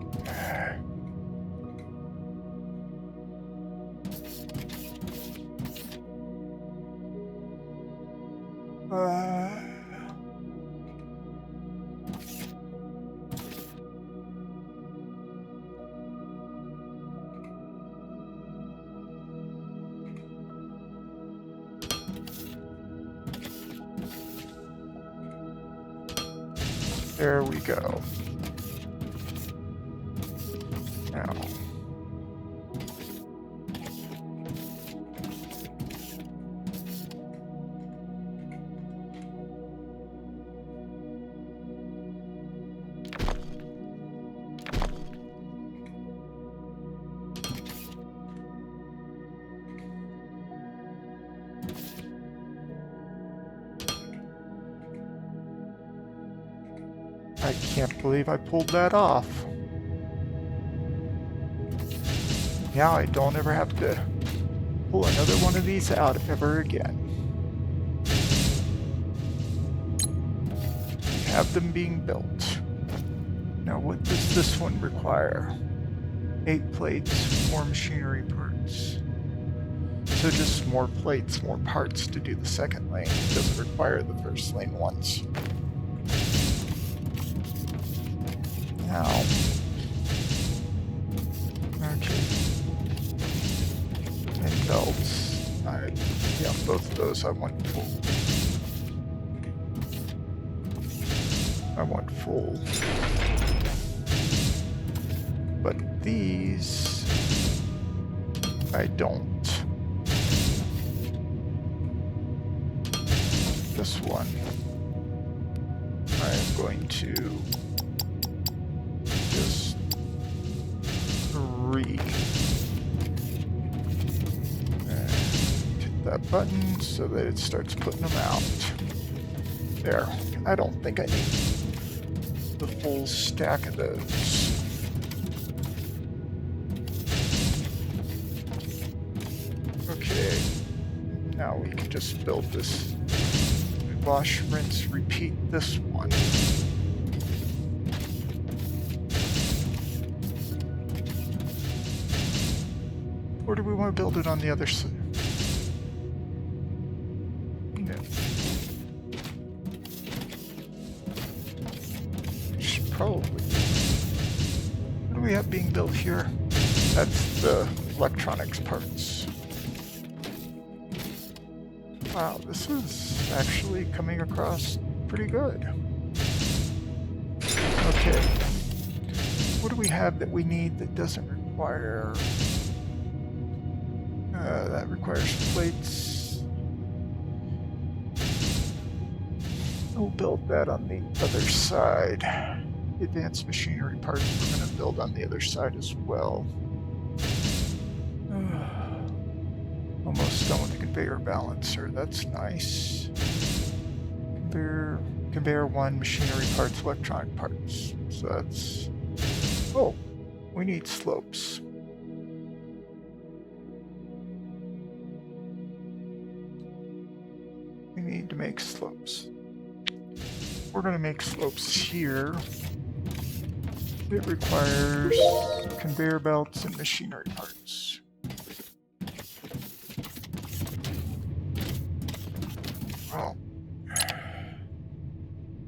There we go. Now. I can't believe I pulled that off. Now I don't ever have to pull another one of these out ever again. Have them being built. Now what does this one require? 8 plates, more machinery parts. So just more plates, more parts to do the second lane. It doesn't require the first lane ones. Now, okay, and belts, yeah, both of those I want full. I want full. But these, I don't. This one, I am going to just hit that button so that it starts putting them out. There. I don't think I need the full stack of those. Okay. Now we can just build this. Wash, rinse, repeat this one. Or do we want to build it on the other side? probably. What do we have being built here? That's the electronics parts. Wow, this is actually coming across pretty good. Okay. What do we have that we need that doesn't require... that requires plates. We'll build that on the other side. Advanced machinery parts we're going to build on the other side as well. Almost done with the conveyor balancer. That's nice. Conveyor 1, machinery parts, electronic parts. So that's... Oh, we need slopes. We need to make slopes. We're going to make slopes here. It requires conveyor belts and machinery parts. Well,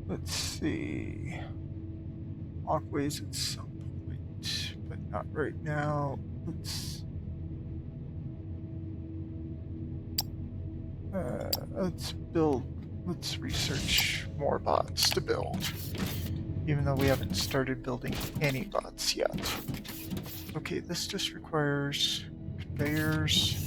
let's see. Walkways at some point, but not right now. Let's research more bots to build, even though we haven't started building any bots yet. Okay, this just requires conveyors.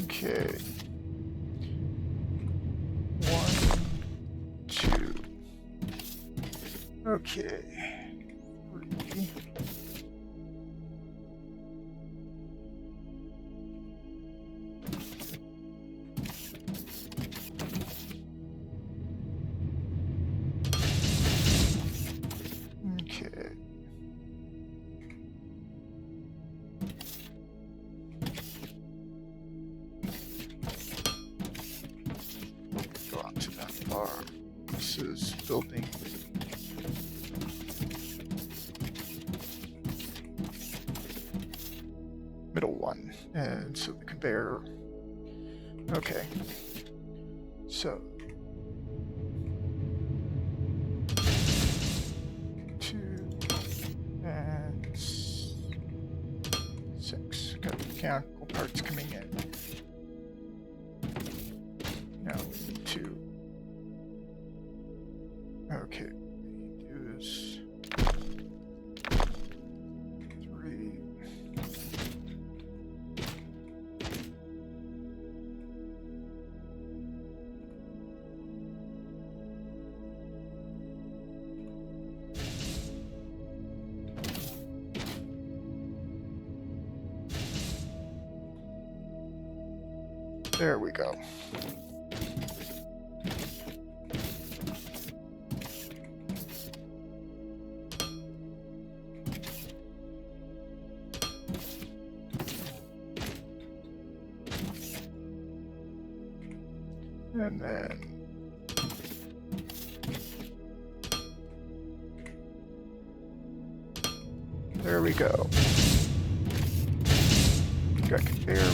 Okay. 1, 2. Okay. 3. Okay. Go out to that far. This is building. Middle one, and so the conveyor. Okay. So 2 and 6. Got mechanical parts coming in. Now we need 2. Okay, what we need to do is 3. There we go. And then there we go. Got conveyor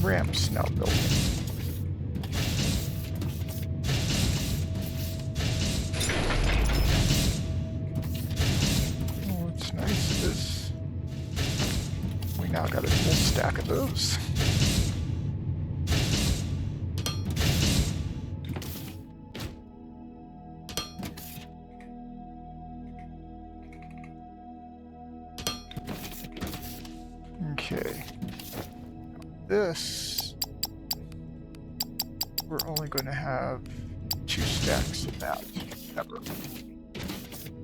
ramps now building. Oh, what's nice is we now got a full stack of those. Okay. This, we're only going to have 2 stacks of that ever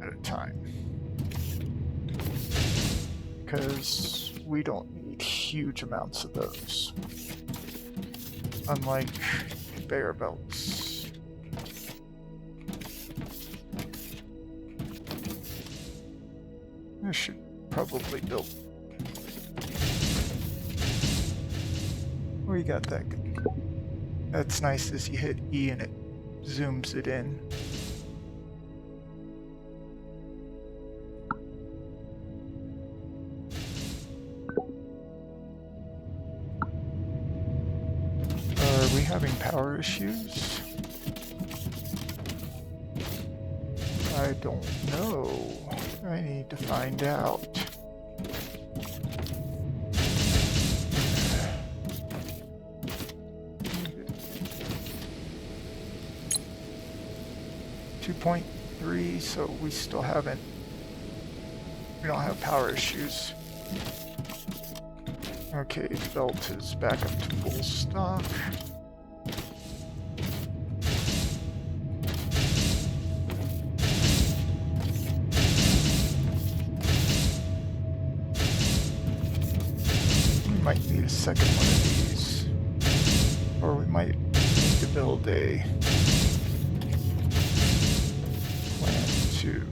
at a time, because we don't need huge amounts of those, unlike conveyor belts. This should probably build. We got that. That's nice as you hit E and it zooms it in. power issues? I don't know. I need to find out. .3, so we still haven't. We don't have power issues. Okay, the belt is back up to full stock. We might need a second one of these. Or we might need to build a plant too.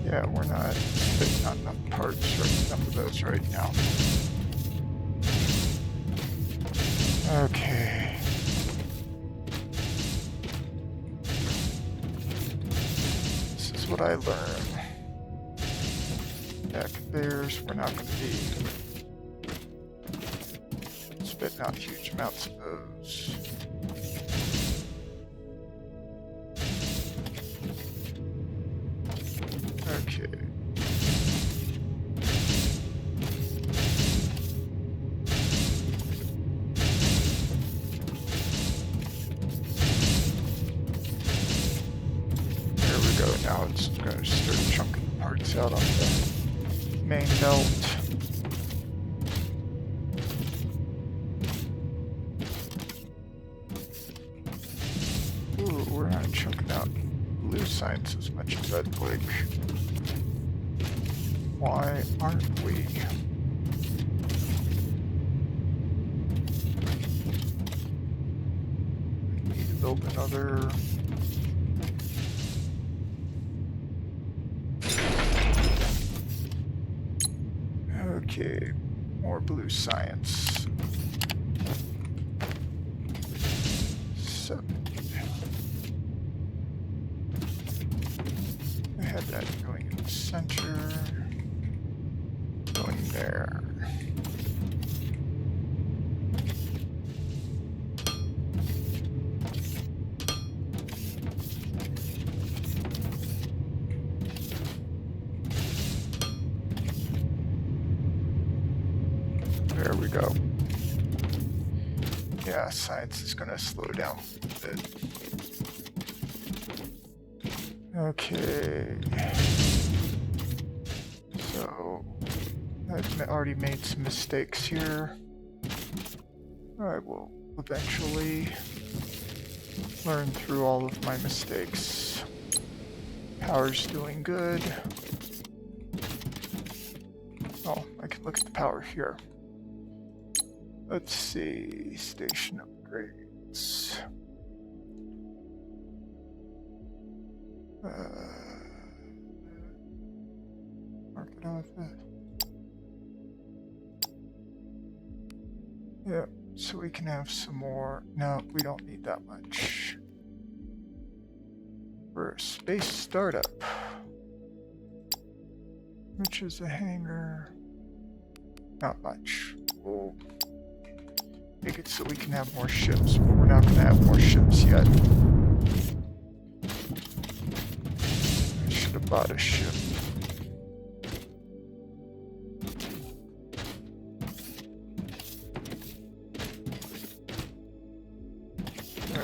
Yeah, we're not fitting out enough parts for some of those right now. Okay. This is what I learned. Yeah, conveyors, we're not going to be spitting out huge amounts of those. Okay. There we go. Now it's going to start chunking the parts out on the main belt. Ooh, we're not chunking out blue science as much as I'd like. Why aren't we? We need to build another. Okay, more blue science. 7. I had that going in the center. Going there. There we go. Yeah, science is going to slow down a bit. Okay. So, I've already made some mistakes here. I will eventually learn through all of my mistakes. Power's doing good. Oh, I can look at the power here. Let's see, station upgrades. Market office. Yeah, so we can have some more. No, we don't need that much. For a space startup. Which is a hangar. Not much. We'll make it so we can have more ships, but we're not going to have more ships yet. I should have bought a ship.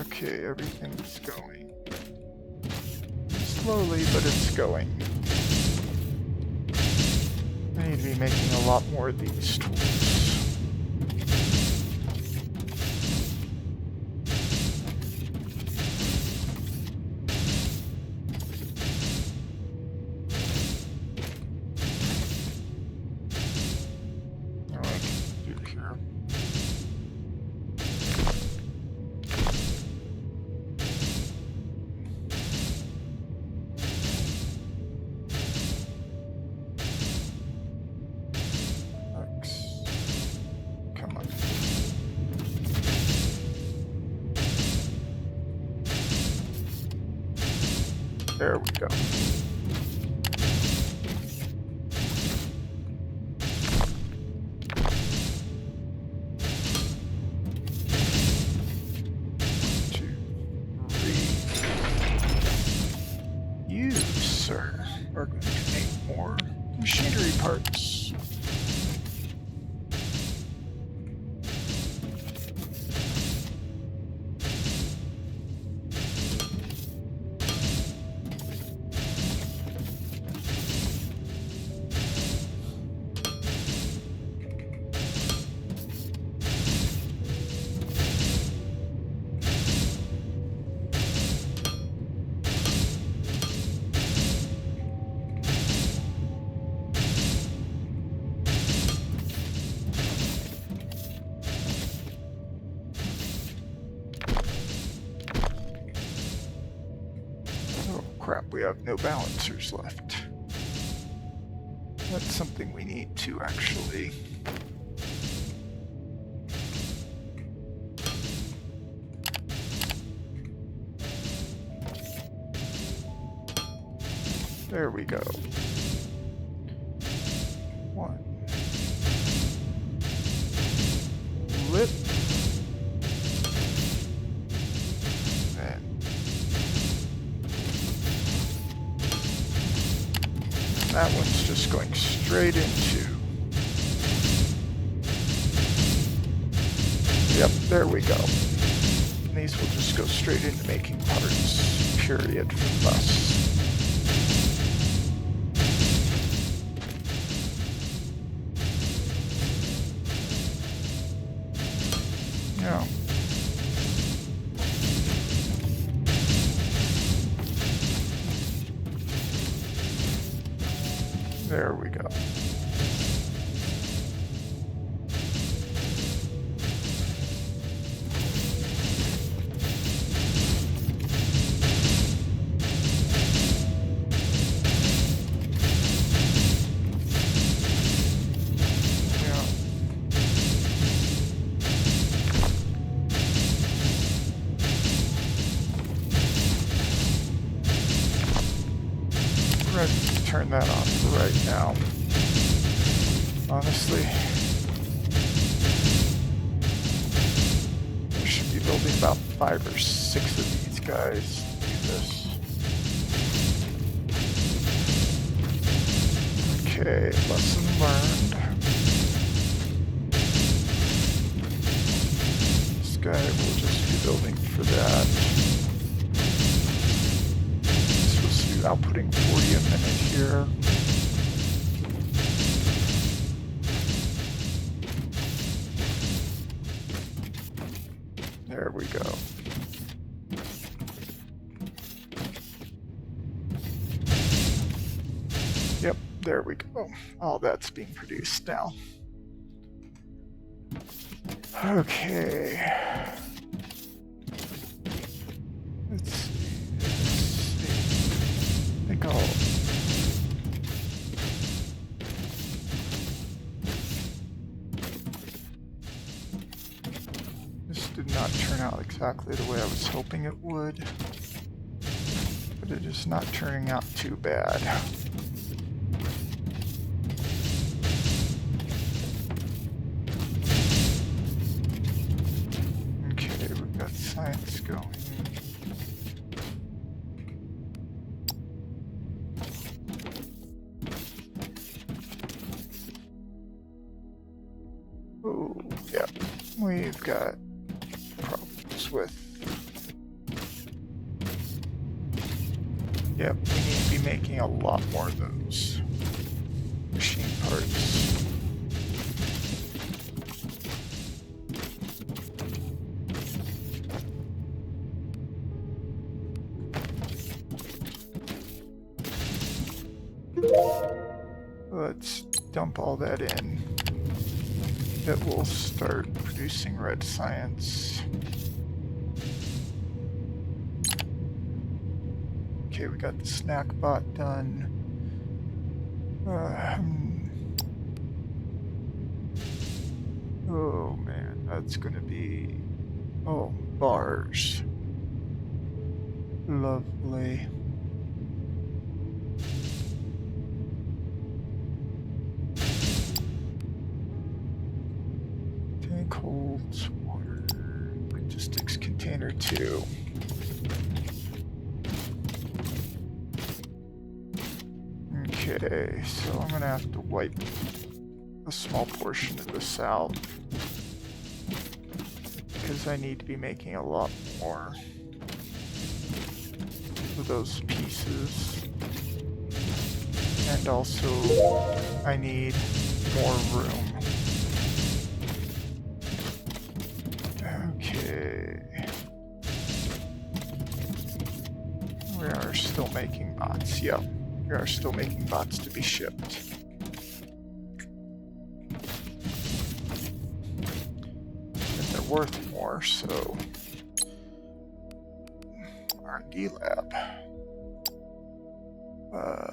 Okay, everything's going. Slowly, but it's going. I need to be making a lot more of these tools. Now I can do here. Come on. There we go. are going to make more machinery parts. Crap, we have no balancers left. That's something we need to actually... There we go. One. Lip. That one's just going straight into... Yep, there we go. And these will just go straight into making parts, period, for the bus. Yeah. There we go. Yeah. We're going to turn that on for right now. Honestly, we should be building about 5 or 6 of these guys to do this. Okay, lesson learned. This guy will just be building for that. Supposed to be outputting 40 a minute here. There we go. Yep, there we go. All that's being produced now. Okay. Let's see. I think I'll... This did not turn out exactly the way I was hoping it would, but it is not turning out too bad. Okay, we've got science going. Oh, yeah, we've got problems with... Yep, we need to be making a lot more of those machine parts. Let's dump all that in. That will start producing red science. Okay, we got the snack bot done. Oh man, that's gonna be... Oh, bars. Lovely. Tank holds water. Logistics container 2. Okay, so I'm gonna have to wipe a small portion of this out because I need to be making a lot more of those pieces. And also, I need more room. Okay. We are still making bots. Yep, we are still making bots to be shipped. And they're worth more, so... R&D lab. Well...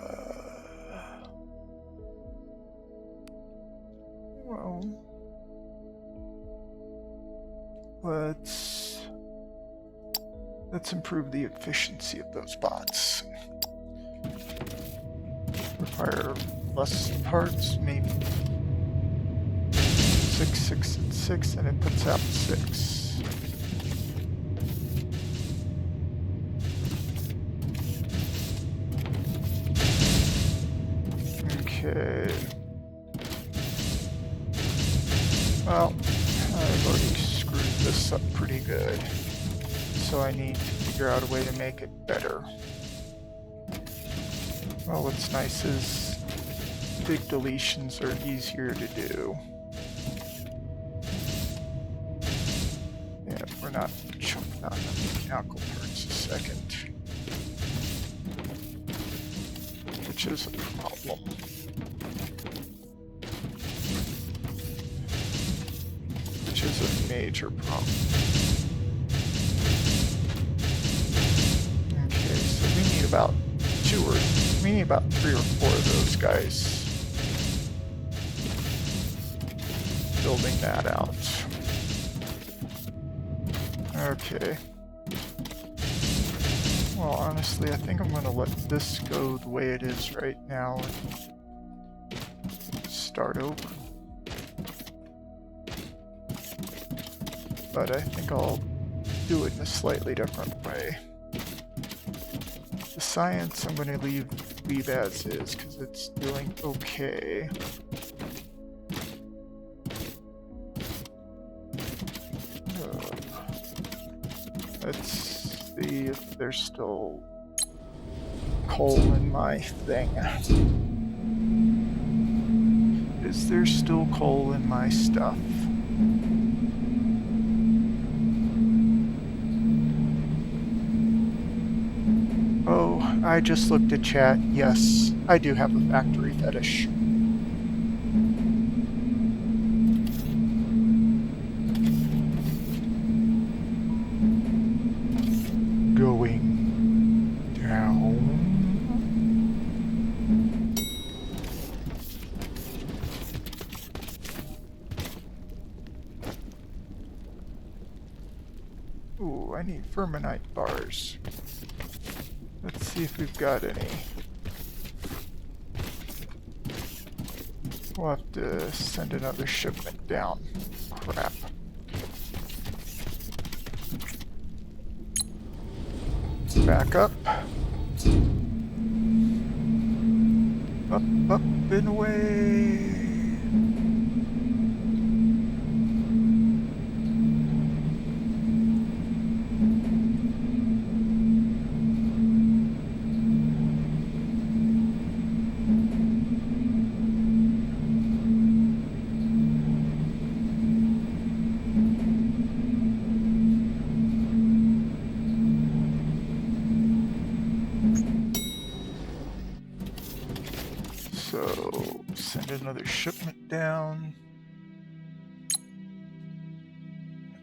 Let's improve the efficiency of those bots. Require less parts, maybe 6, 6, and 6, and it puts out 6. Okay. Well, I've already screwed this up pretty good. So I need to figure out a way to make it better. Well, what's nice is big deletions are easier to do. Yeah, we're not choking on the mechanical parts a second. Which is a problem. Which is a major problem. About 3 or 4 of those guys building that out. Okay. Well, honestly, I think I'm going to let this go the way it is right now and start over. But I think I'll do it in a slightly different way. The science I'm going to leave as is because it's doing okay. Let's see if there's still coal in my thing. Is there still coal in my stuff? Oh, I just looked at chat. Yes, I do have a factory fetish. Going down. Ooh, I need fermanite bars. Let's see if we've got any. We'll have to send another shipment down. Crap. Back up. Up, up, and away. So, send another shipment down.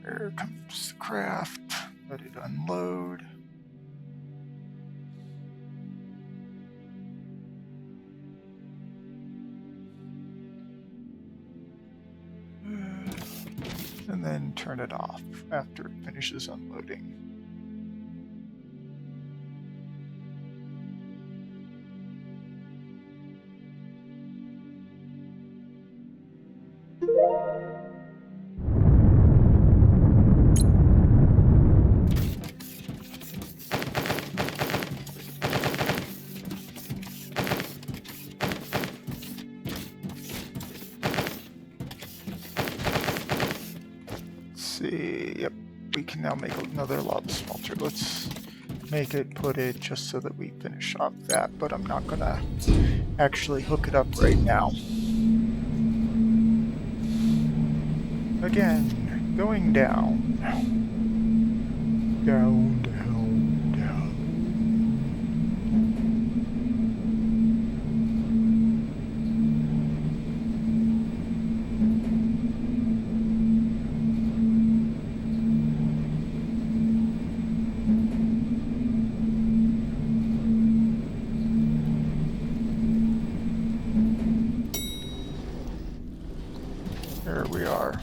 There comes the craft. Let it unload. And then turn it off after it finishes unloading. can now make another lava smelter. Let's make it, put it, just so that we finish off that, but I'm not gonna actually hook it up right now. Again, going down. Down, down, down. There we are.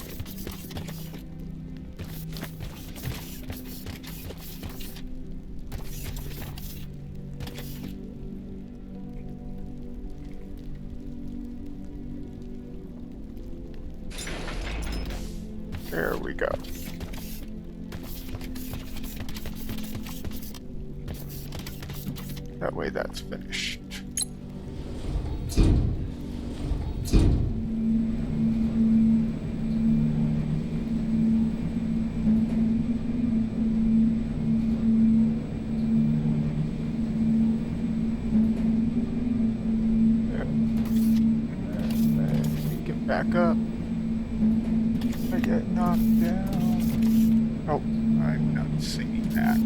There we go. That way that's finished. Back up. I get knocked down. Oh, I'm not singing that.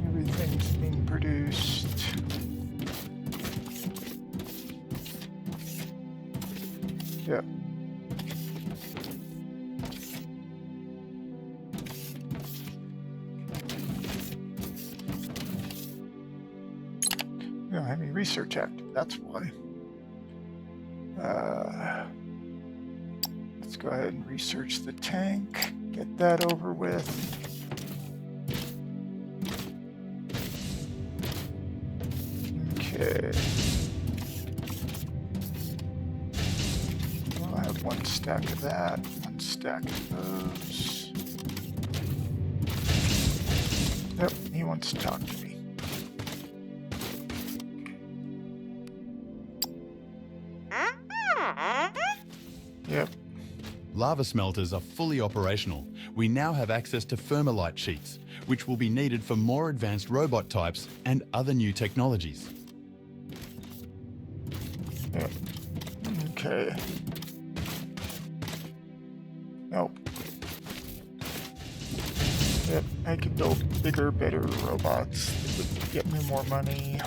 Everything's being produced. Yep. We don't have any research active, that's why. Let's go ahead and research the tank, get that over with. Okay. Well, I have one stack of that, one stack of those. Yep, he wants to talk to me. Yep. Lava smelters are fully operational. We now have access to thermalite sheets, which will be needed for more advanced robot types and other new technologies. Yep. Okay. Nope. Yep, I could build bigger, better robots that would get me more money.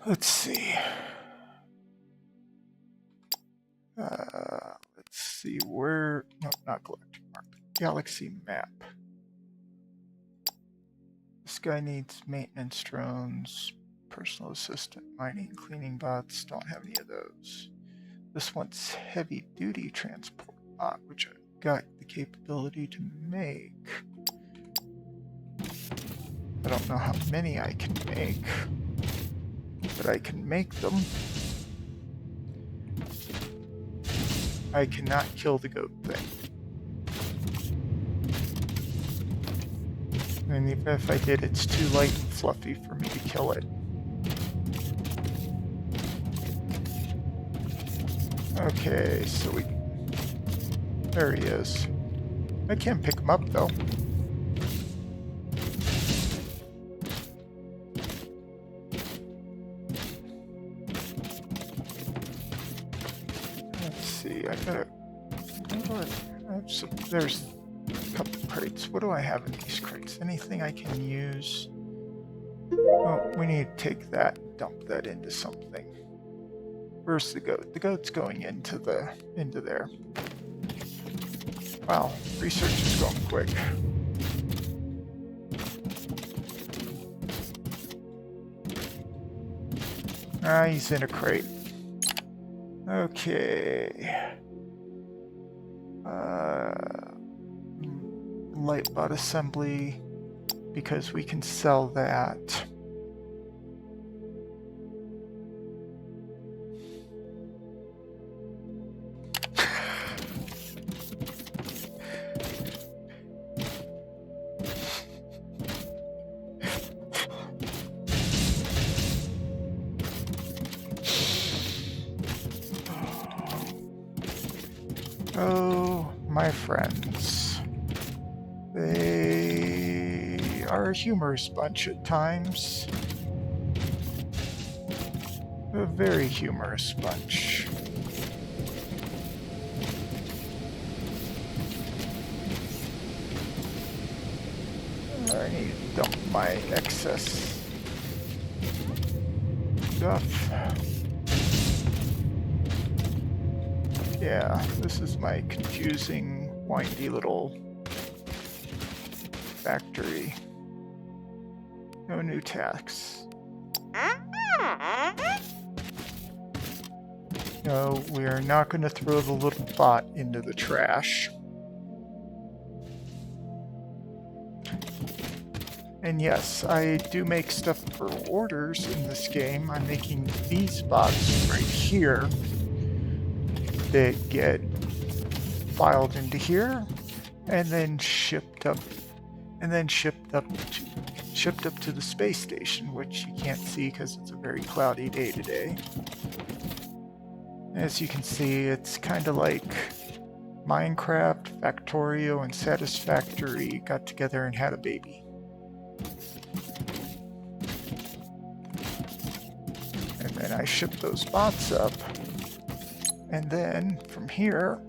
Let's see. Let's see where, no, not galactic map, galaxy map. This guy needs maintenance drones, personal assistant, mining, cleaning bots, don't have any of those. This one's heavy duty transport bot, which I've got the capability to make. I don't know how many I can make, but I can make them. I cannot kill the goat thing. And even if I did, it's too light and fluffy for me to kill it. Okay, so there he is. I can't pick him up though. see. I gotta. There's a couple crates. What do I have in these crates? Anything I can use? Oh, we need to take that and dump that into something. Where's the goat? The goat's going into there. Wow, research is going quick. Ah, he's in a crate. Okay. Light bot assembly, because we can sell that. Oh, my friends. They are a humorous bunch at times. A very humorous bunch. I need to dump my excess stuff. Yeah, this is my confusing, windy little factory. No new tasks. No, we are not going to throw the little bot into the trash. And yes, I do make stuff for orders in this game. I'm making these bots right here that get filed into here and then shipped up to the space station, which you can't see because it's a very cloudy day today. As you can see, it's kind of like Minecraft, Factorio, and Satisfactory got together and had a baby. And then I ship those bots up. And then from here,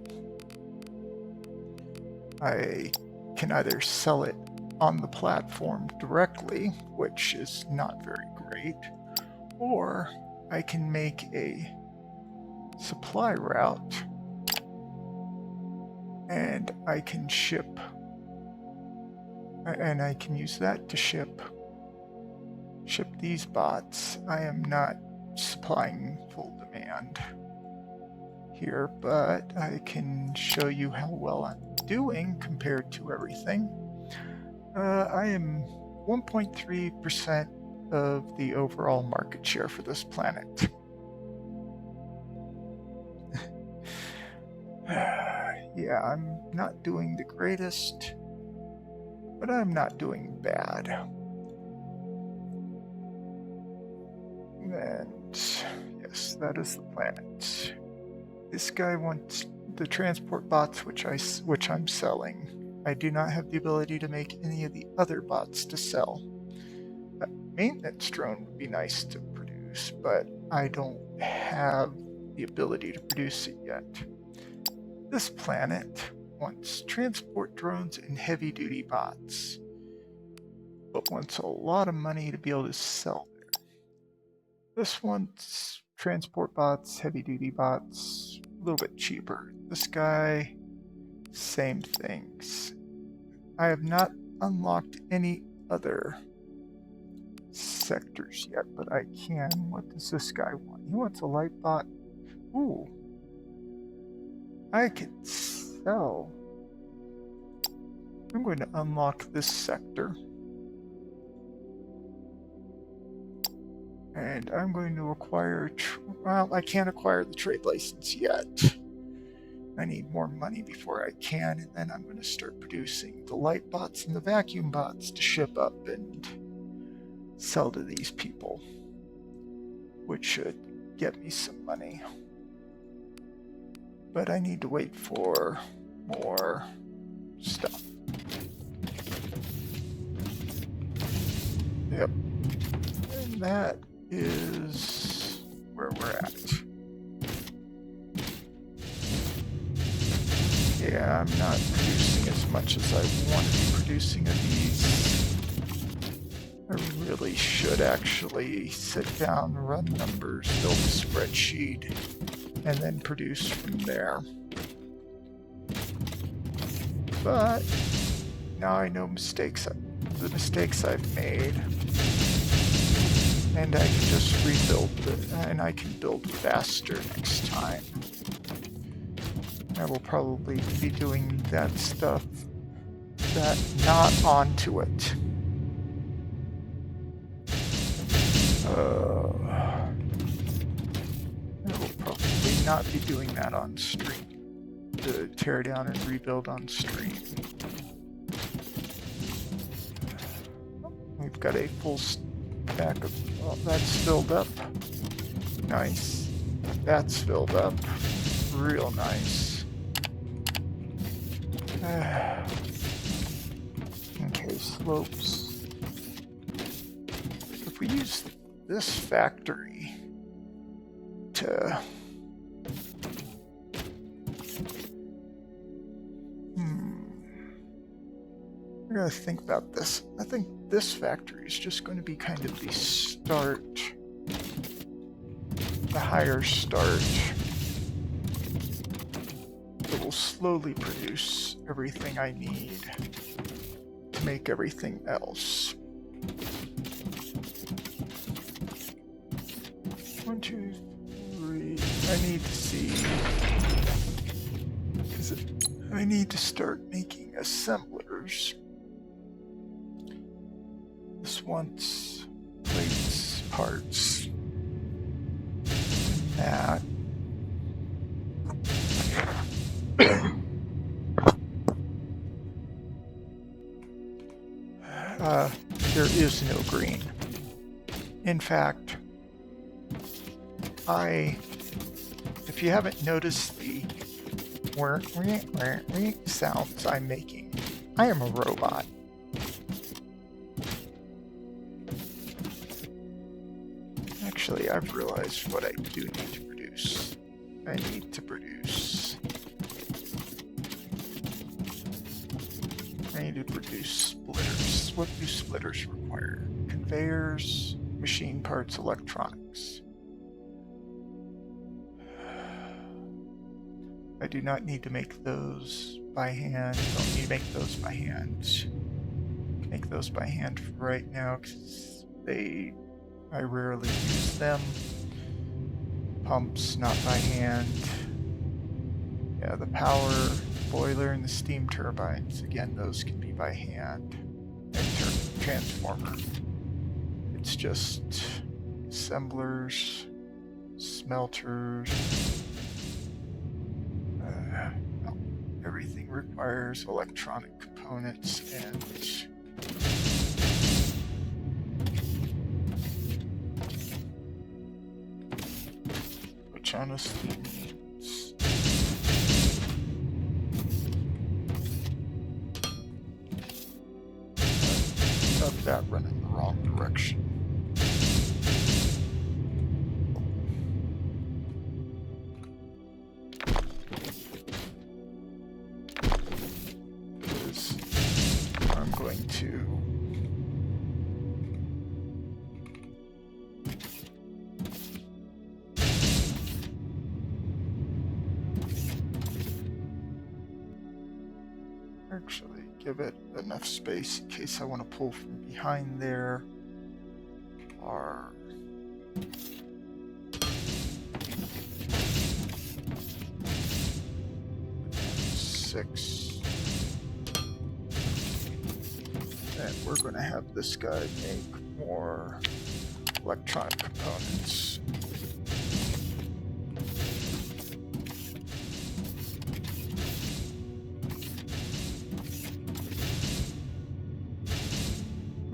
I can either sell it on the platform directly, which is not very great, or I can make a supply route and I can ship, and I can use that to ship these bots. I am not supplying full demand here, but I can show you how well I'm doing compared to everything. I am 1.3% of the overall market share for this planet. Yeah, I'm not doing the greatest, but I'm not doing bad. And yes, that is the planet. This guy wants the transport bots, which I'm selling. I do not have the ability to make any of the other bots to sell. A maintenance drone would be nice to produce, but I don't have the ability to produce it yet. This planet wants transport drones and heavy-duty bots, but wants a lot of money to be able to sell there. This wants transport bots, heavy-duty bots, a little bit cheaper. This guy, same things. I have not unlocked any other sectors yet, but I can. What does this guy want? He wants a light bot. Ooh. I can sell. I'm going to unlock this sector. And I'm going to acquire, well, I can't acquire the trade license yet. I need more money before I can, and then I'm going to start producing the light bots and the vacuum bots to ship up and sell to these people, which should get me some money. But I need to wait for more stuff. Yep. And that is where we're at. Yeah, I'm not producing as much as I want to be producing of these. I really should actually sit down, run numbers, build a spreadsheet, and then produce from there. But now I know the mistakes I've made, and I can just rebuild it, and I can build faster next time. I will probably be doing that stuff not onto it. I will probably not be doing that on stream. The tear down and rebuild on stream. We've got a full stack of, oh, that's filled up. Nice. That's filled up. Real nice. Okay, slopes. If we use this factory to I gotta think about this. I think this factory is just going to be kind of the start, the higher start. It will slowly produce everything I need to make everything else. 1, 2, 3. I need to see. I need to start making assemblers. This wants plates, parts, and that. There is no green. In fact, if you haven't noticed the sounds I'm making, I am a robot. Actually, I've realized what I do need to produce. I need to produce splitters. What do splitters require? Conveyors, machine parts, electronics. I do not need to make those by hand. Don't need to make those by hand. Make those by hand for right now because I rarely use them. Pumps not by hand. Yeah, the power boiler and the steam turbines, again, those can be by hand. And transformer. It's just assemblers, smelters. Everything requires electronic components and which honestly means of that running the wrong direction. Because I'm going to actually give it enough space in case I want to pull from behind there. Or six. And we're going to have this guy make more electronic components.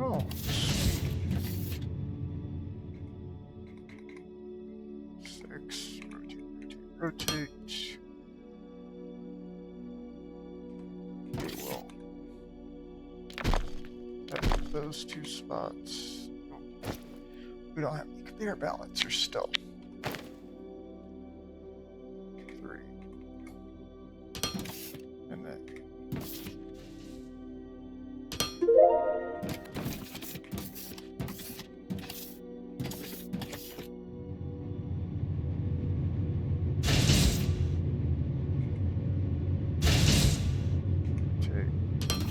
Oh, sweet. 6, rotate. We will have those two spots. We don't have any conveyor balancers still. 3.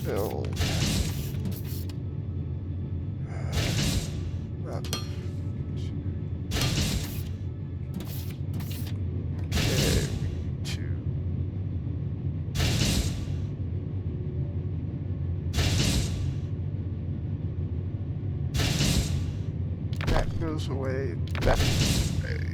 build. Up. Okay, we need to. That goes away. That goes away.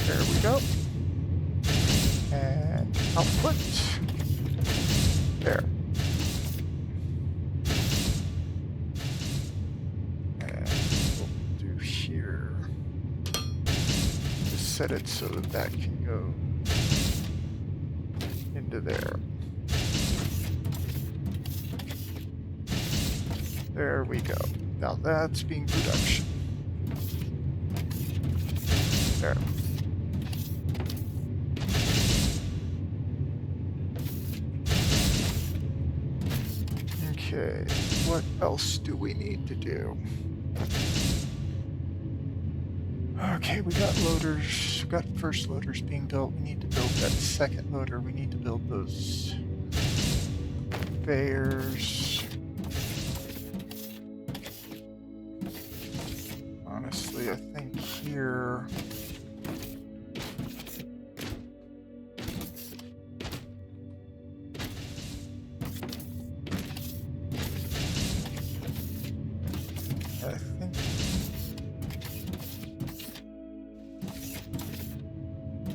There we go. And output. There. And what we'll do here is set it so that that can go into there. There we go. Now that's being production. There. Okay, what else do we need to do? Okay, we got loaders, we got first loaders being built. We need to build that second loader. We need to build those conveyors. Honestly, I think here...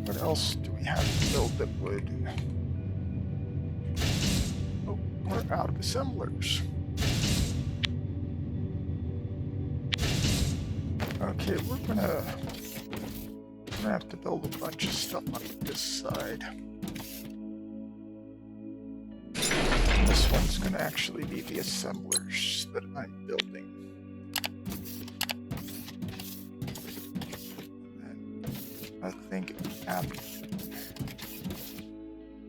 What else do we have to build that would... Oh, we're out of assemblers. Okay, we're gonna have to build a bunch of stuff on this side. This one's gonna actually be the assemblers that I'm building. I think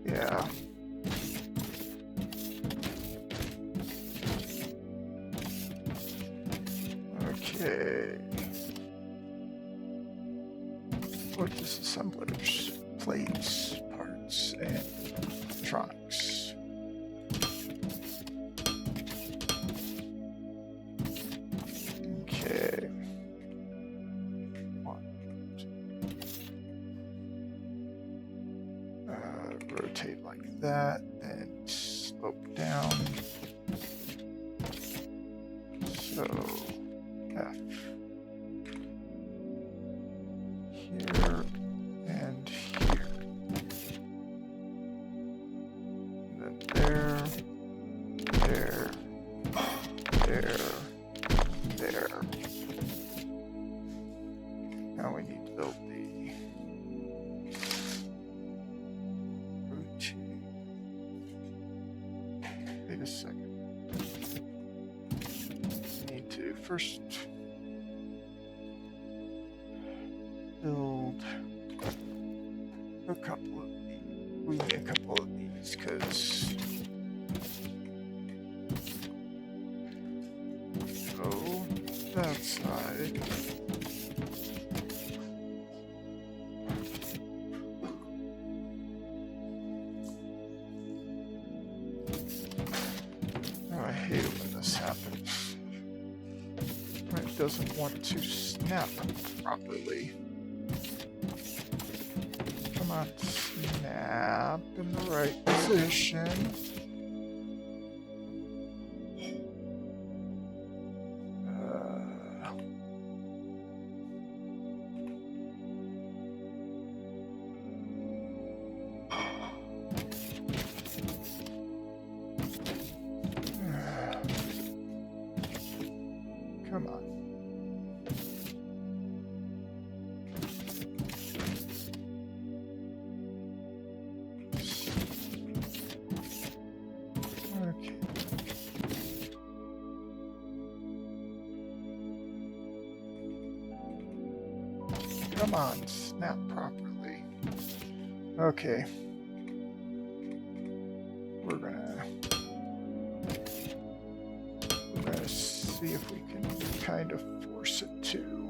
yeah. Okay. What is assemblers? Plates, parts, and electronics. Okay. Rotate like that, and slope down. So, F. Here, and here. And then there, there, there. Now we need to build the wait a second. We need to first build a couple of these. We need a couple of these because go that side. I hate it when this happens. When it doesn't want to snap properly. Come on, snap in the right position. Come on. Okay. Come on, snap properly. Okay. we're gonna see if we can kind of force it to.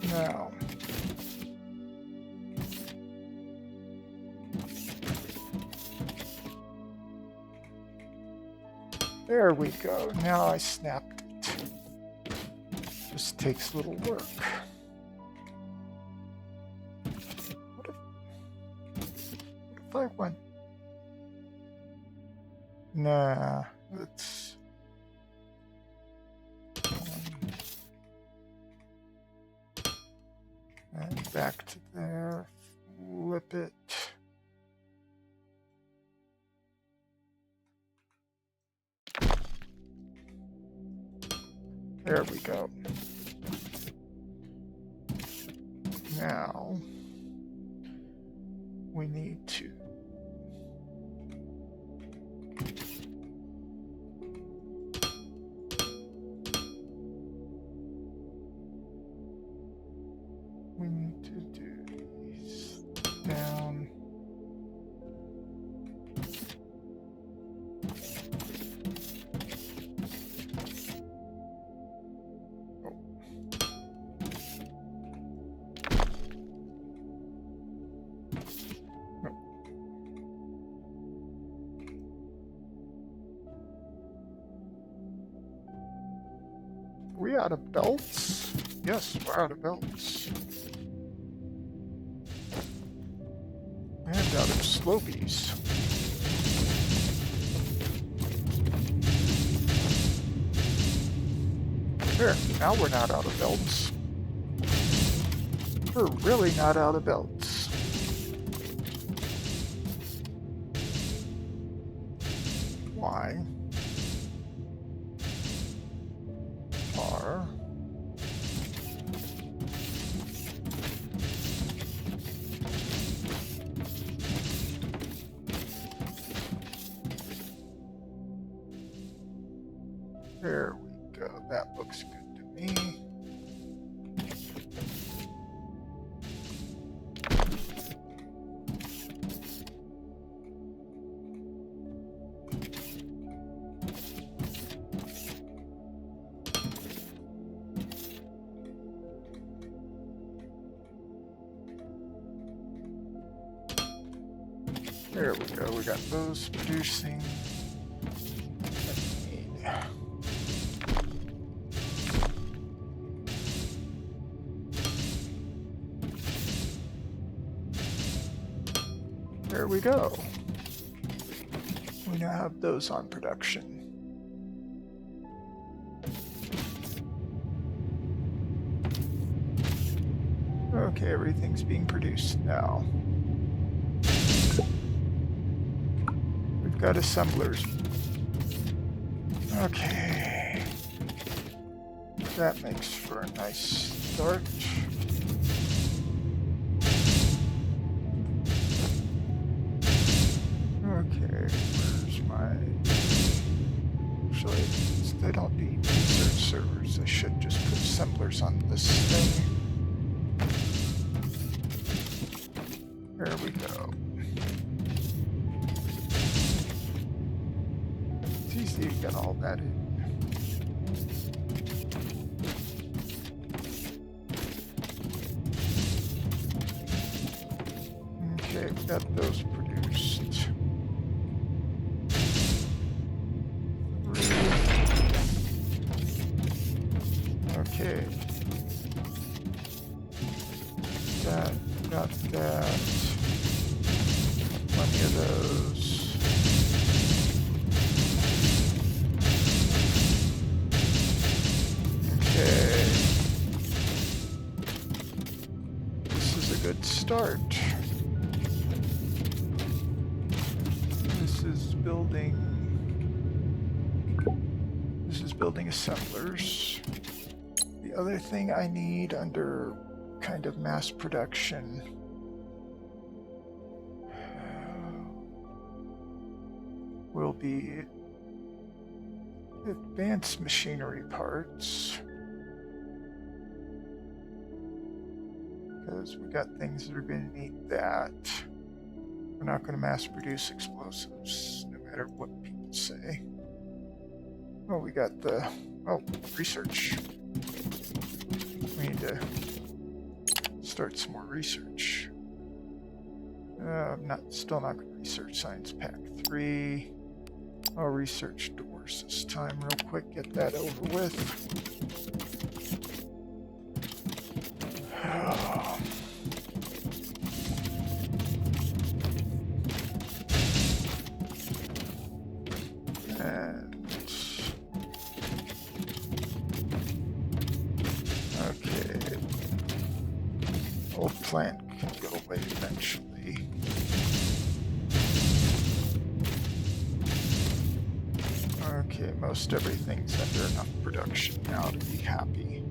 Now, there we go. Now I snapped it. This takes little work. What if I went? Nah, let's. And back to there, flip it. There we go. Now, we need to do these down. Are we out of belts? Yes, we're out of belts. And out of slopies. There, now we're not out of belts. We're really not out of belts. Why are there we go. That looks good to me. There we go. We got those producing. There we go. We now have those on production. Okay, everything's being produced now. We've got assemblers. Okay. That makes for a nice start. Okay, where's my... Actually, they don't need research servers. I should just put assemblers on this thing. There we go. It's easy to get all that in. Okay, we got those produced. Okay. That, got that. Plenty of those. Okay. This is a good start. This is building assemblers. The other thing I need under kind of mass production will be advanced machinery parts, because we got things that are going to need that. We're not going to mass produce explosives, no matter what people say. Oh, we got the research. We need to start some more research. Still not going to research Science Pack 3. I'll research doors this time real quick, get that over with. And okay, old plant can go away eventually. Okay, most everything's under enough production now to be happy.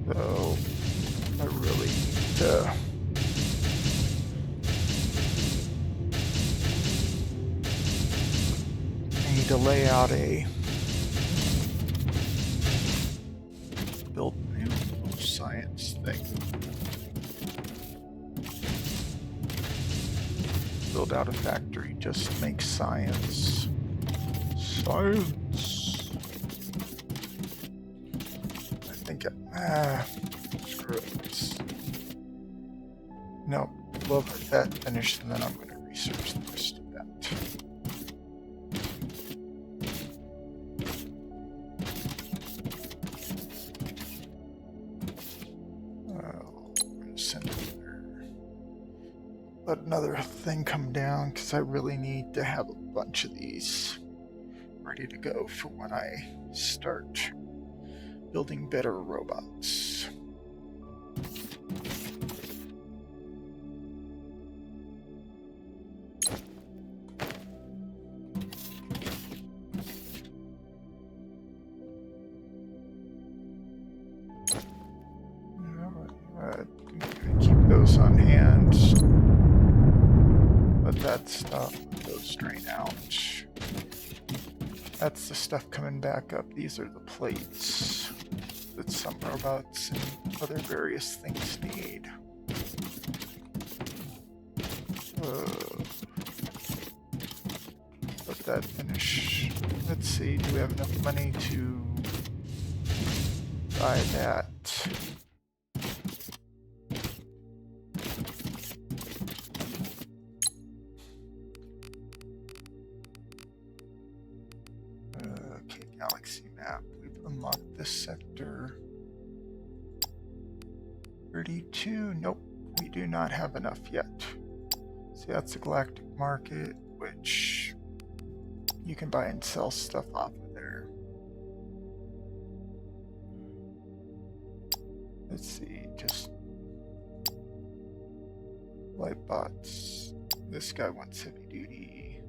So, I really need to lay out a build science thing. Build out a factory just to make science. Science. I think screw it. No, we'll let that finish and then I'm going to research the rest of that. I'm going to send another thing come down because I really need to have a bunch of these ready to go for when I start building better robots. Keep those on hand. Let that stuff goes drain out. That's the stuff coming back up. These are the plates that some robots and other various things need. Let that finish. Let's see, do we have enough money to buy that? Galaxy map. We've unlocked this sector. 32. Nope, we do not have enough yet. See, that's the galactic market, which you can buy and sell stuff off of there. Let's see, just light bots. This guy wants heavy duty.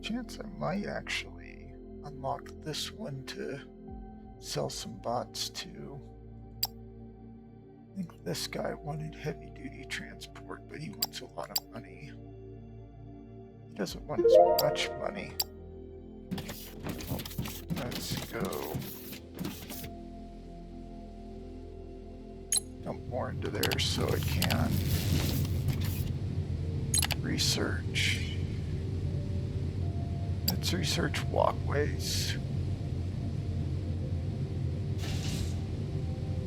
Chance I might actually unlock this one to sell some bots to. I think this guy wanted heavy duty transport, but he wants a lot of money. He doesn't want as much money. Oh, let's go dump more into there so it can research. Let's research walkways.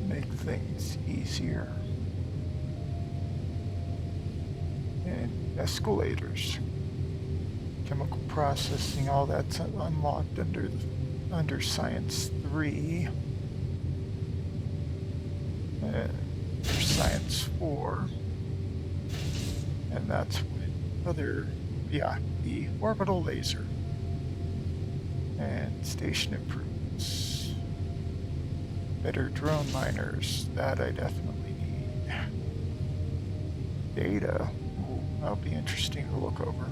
Make things easier. And escalators. Chemical processing, all that's unlocked under Science 3. There's Science 4. And that's what the orbital laser. And station improvements. Better drone miners, that I definitely need. Data, ooh, that'll be interesting to look over.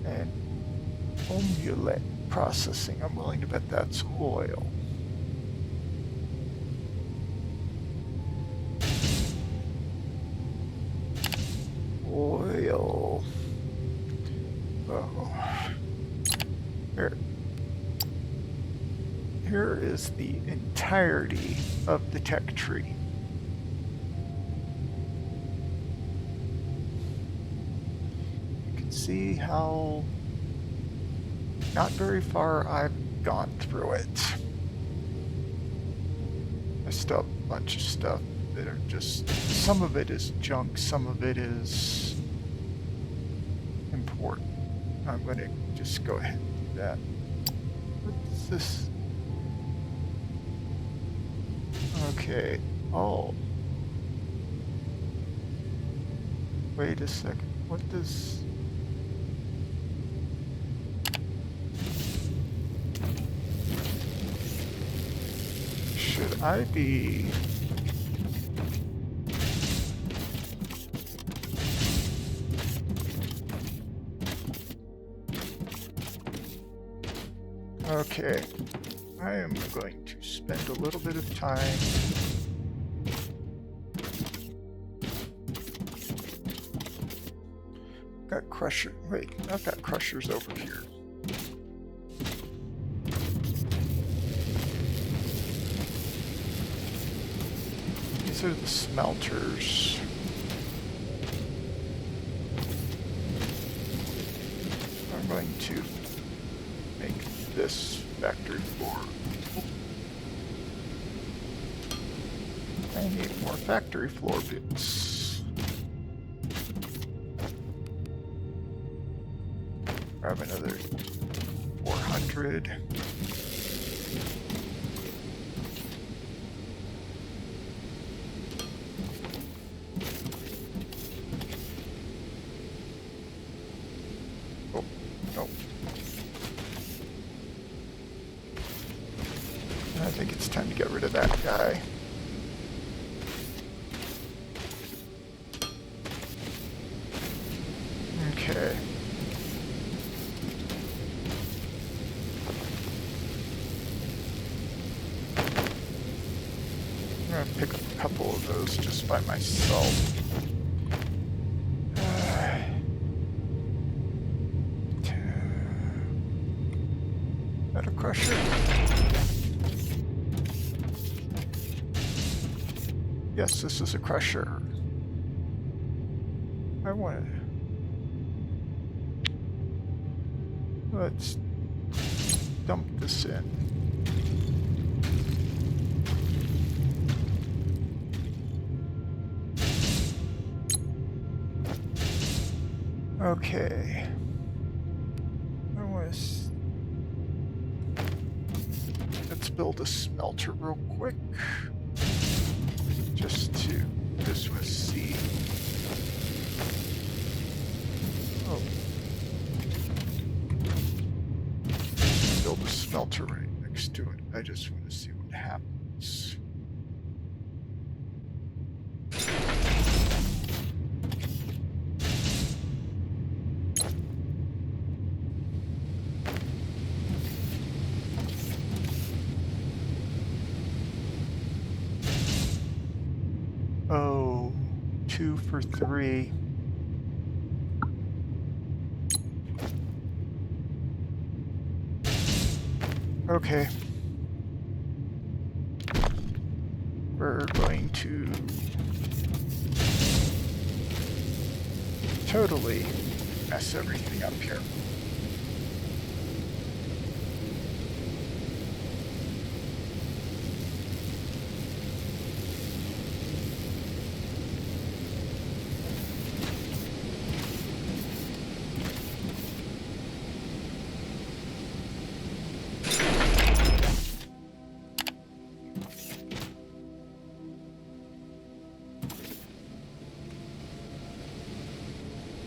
And Omulate processing, I'm willing to bet that's oil. Oil. Oh. Here is the entirety of the tech tree. You can see how not very far I've gone through it. I still have a bunch of stuff that are just, some of it is junk, some of it is important. I'm going to just go ahead and do that. What's this? Okay. Oh. Wait a second. What does... Should I be... Okay. I am going to spend a little bit of time got crusher. Wait, I've got crushers over here. These are the smelters. I'm going to make this factory floor. I need more factory floor bits. Grab another 400. Oh, no. I think it's time to get rid of that guy. Okay. I'm gonna pick up a couple of those just by myself. That a crusher? Yes, this is a crusher. I want to... Let's dump this in. Okay. I want to... Let's build a smelter real quick. Just to... This was C. Oh. Build a smelter right next to it. I just want to see what happens. Oh, 2 for 3. Okay. We're going to totally mess everything up here.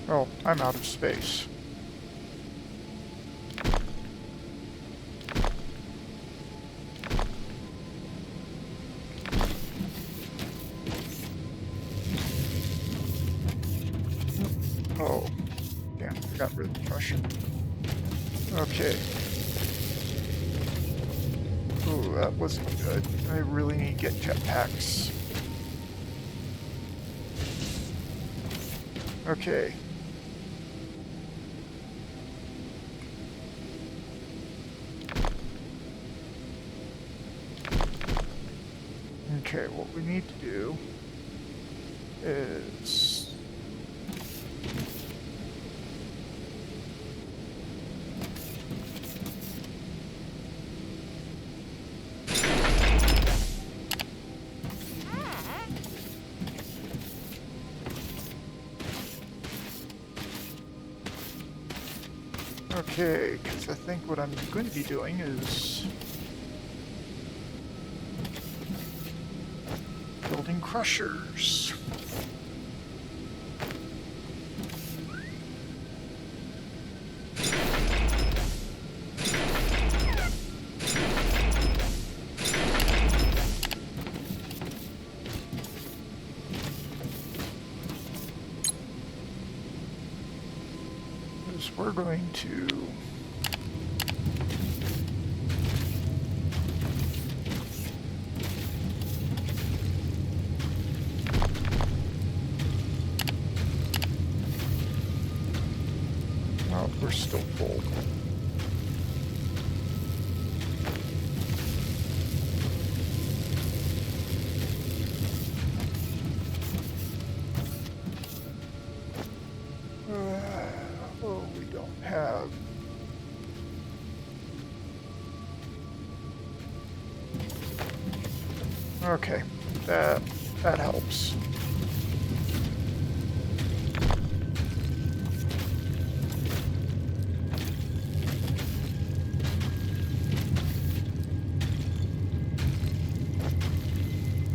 Oh, I'm out of space. Oh, damn. got rid of the crusher. Okay. Ooh, that wasn't good. I really need to get jetpacks. Okay. Okay, what we need to do is okay, because I think what I'm going to be doing is building crushers. Because we're going to oh, we're still full. Oh, we don't have. Okay, that helps.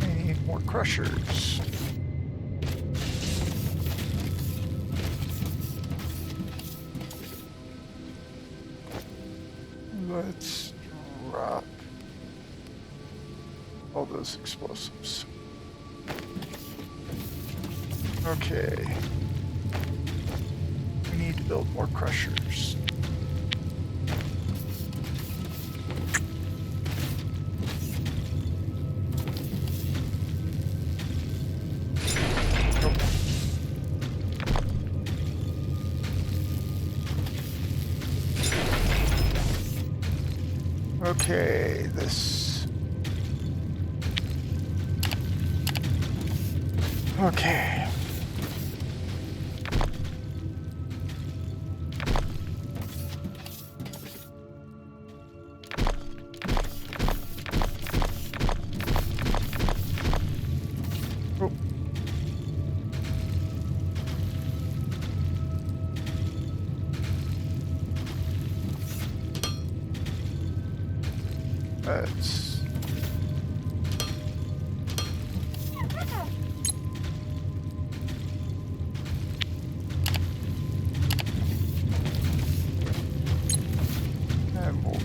We need more crushers. Let's drop all those explosives. Okay. We need to build more crushers. Nope. Okay, this. Okay. Oh. Let's. And we'll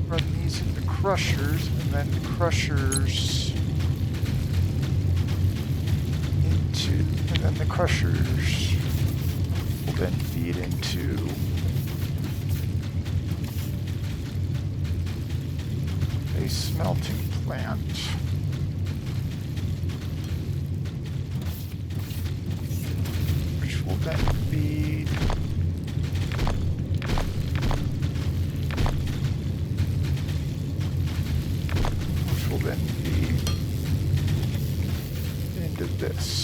run these into crushers, and then the crushers and then the crushers will then feed into a smelting plant. Which will then feed into this.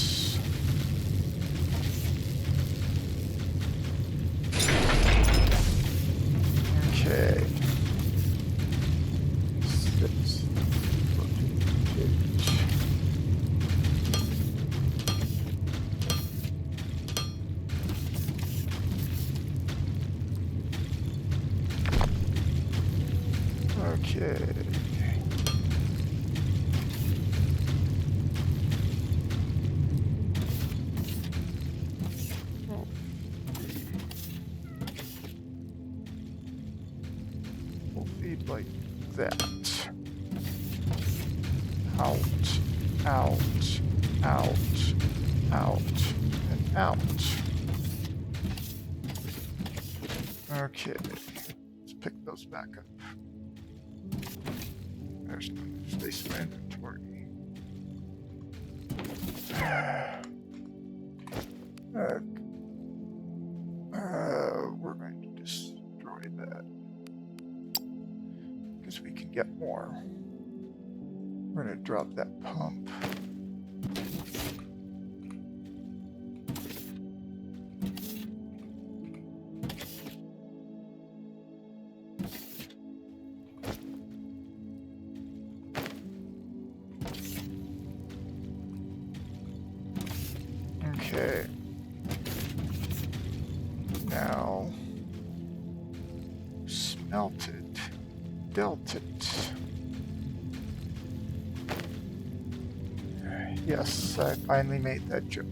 Okay. 6, 8. Okay. We'll feed like that. Out, out, out, out, and out. Okay, let's pick those back up. There's no space for inventory. We're going to destroy that because we can get more. We're going to drop that pump. Okay. Now, smelt it, dealt it. Yes, I finally made that joke.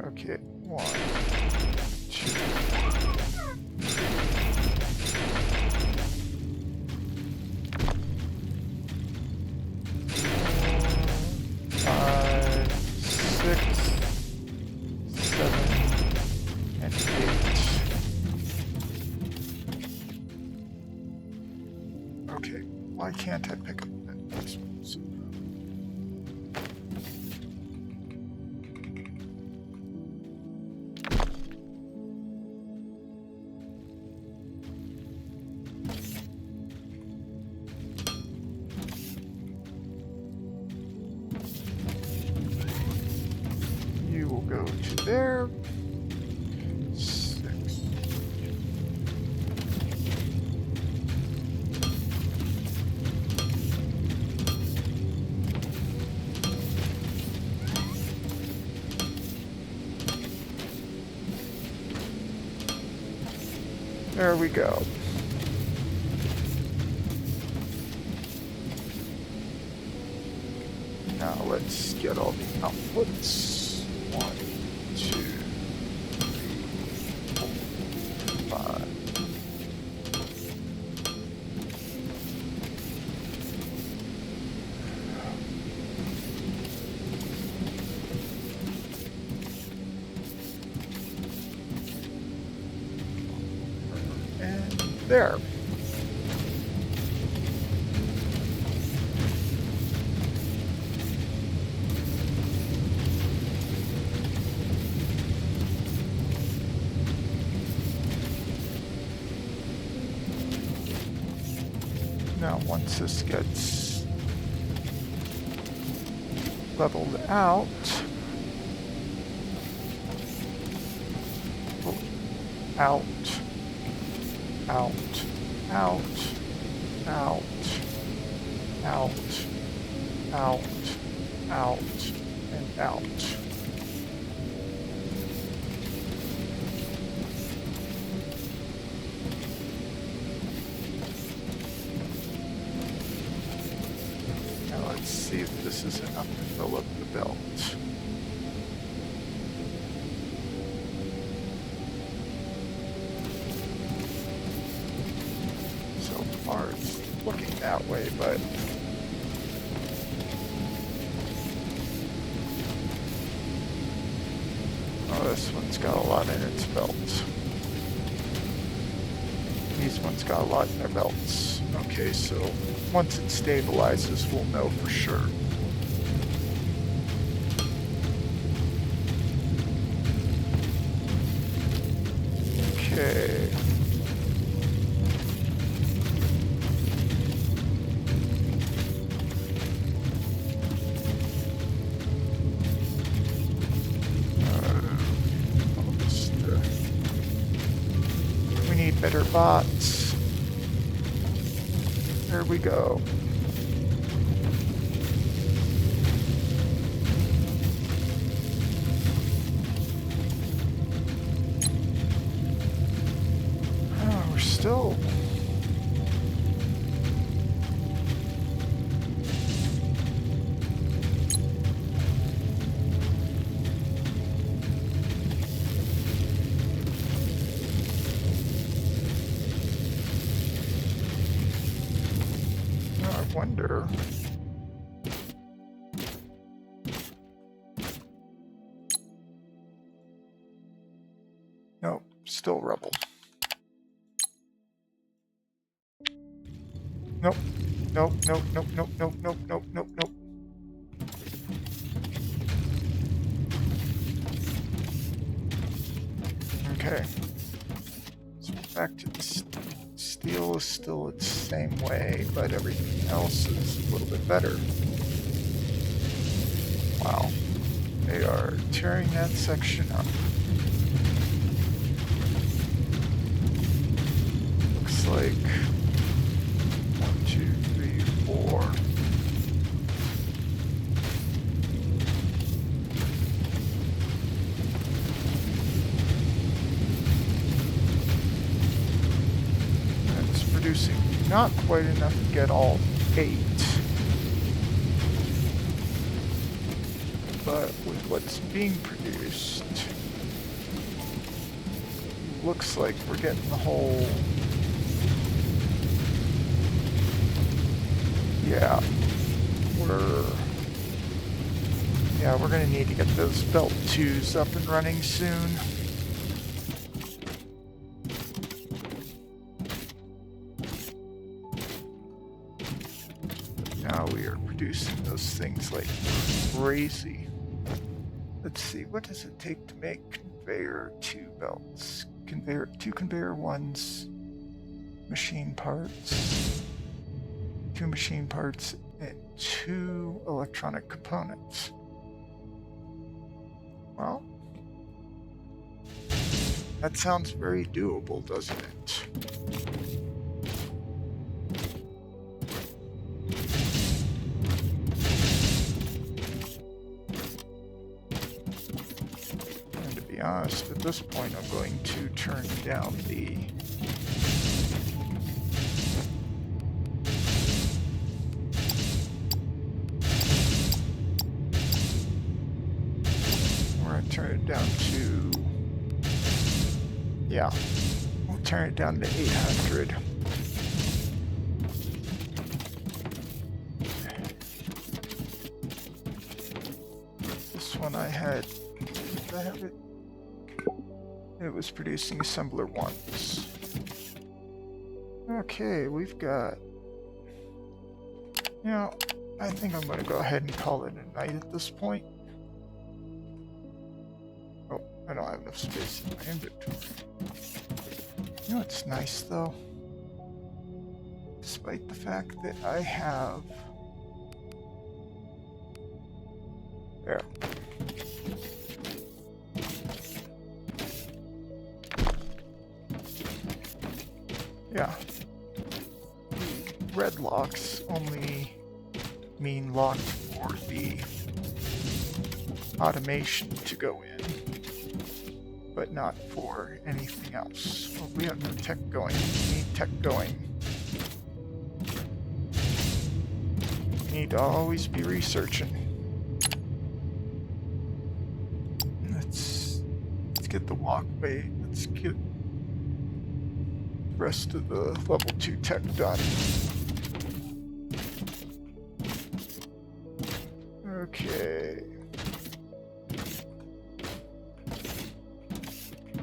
Okay, 1, 2. 5, 6, 7, and 8. Okay, why can't I pick up that next one? You will go to there. 6. There we go. Now let's get all the outputs. 1, 2, 3, 4, 5. And there. Now, once this gets leveled out, out, out, out, out, out, out, out, and out. Now let's see if this is enough to fill up the belt. So far it's looking that way, but oh, this one's got a lot in its belt. These ones got a lot in their belts. Okay, so once it stabilizes, we'll know for sure. Okay. We need better bots. There we go. Oh, we're still... wonder. still rubble. Nope. Nope, nope, nope, nope, nope, nope, nope, nope, nope. Okay. So back to the steel is still the same way, but everything else is a little bit better. Wow. They are tearing that section up. Looks like 1, 2, 3, 4. That's producing not quite enough to get all 8. But with what's being produced, looks like we're getting the whole. Yeah, we're gonna need to get those belt 2s up and running soon. Now we are producing those things like crazy. Let's see, what does it take to make conveyor 2 belts? Conveyor 2 conveyor 1s, machine parts, 2 machine parts, and 2 electronic components. Well, that sounds very doable, doesn't it? And to be honest, at this point I'm going to turn down the turn it down to, yeah, we'll turn it down to 800. This one I had, did I have it? It was producing assembler 1s. Okay, we've got, you know, I think I'm going to go ahead and call it a night at this point. I don't have enough space in my inventory. You know what's nice though? Despite the fact that I have... There. Yeah. The red locks only mean locked for the automation to go in, but not for anything else. Well, we have no tech going. We need tech going. We need to always be researching. Let's get the walkway. Let's get the rest of the level 2 tech done. Okay.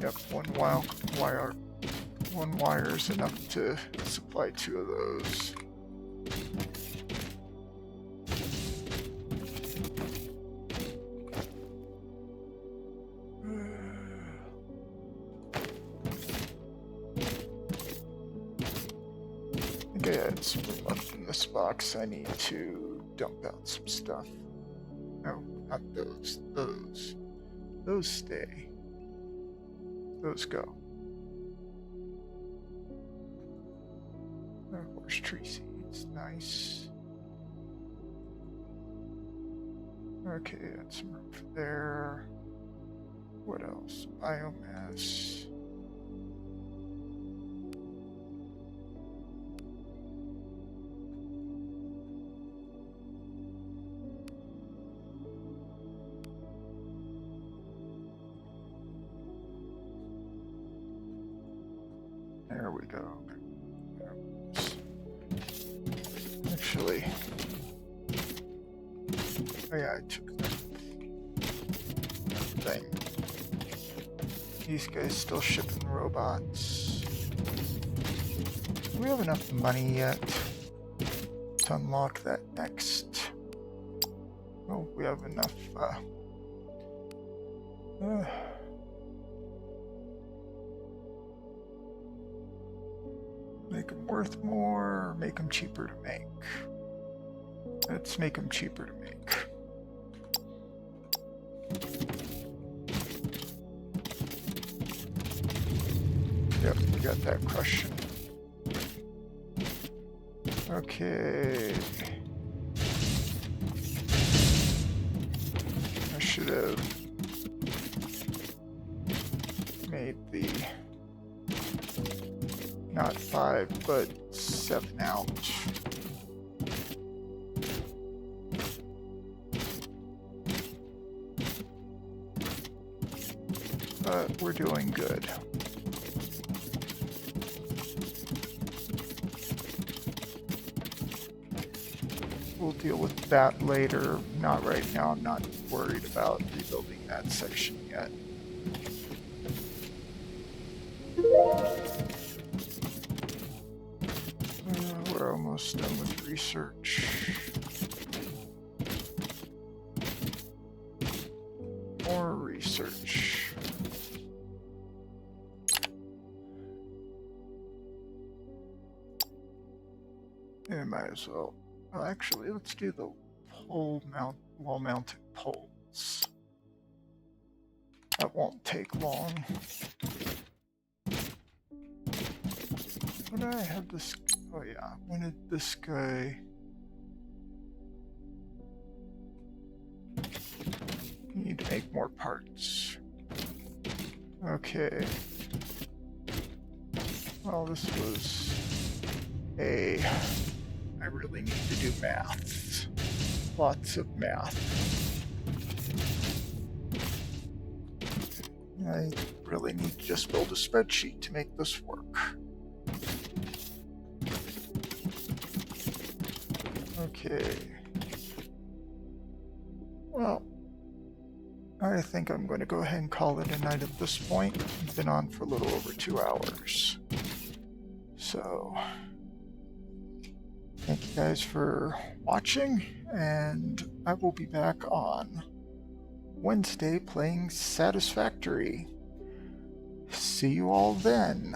Yep, one wire is enough to supply 2 of those. I think I had some left in this box. I need to dump out some stuff. No, not those. Those stay. Those go. Horse tree seeds, nice. Okay, that's some room for there. What else? Biomass. There we go. Actually, oh yeah, I took that thing. These guys still shipping robots. Do we have enough money yet to unlock that next? Oh, we have enough. Make them worth more, or make them cheaper to make. Let's make them cheaper to make. Yep, we got that crushing. Okay. I should have made the not 5 but 7 out. But we're doing good. We'll deal with that later. Not right now. I'm not worried about rebuilding that section yet. We're almost done with research. More research. Yeah, might as well. Well, actually, let's do the wall-mounted poles. That won't take long. When did I have this? Oh yeah, when did this guy? You need to make more parts. Okay. Well, this was a... I really need to do math. Lots of math. I really need to just build a spreadsheet to make this work. Okay. Well, I think I'm going to go ahead and call it a night at this point. I've been on for a little over 2 hours. So... thank you guys for watching, and I will be back on Wednesday playing Satisfactory. See you all then.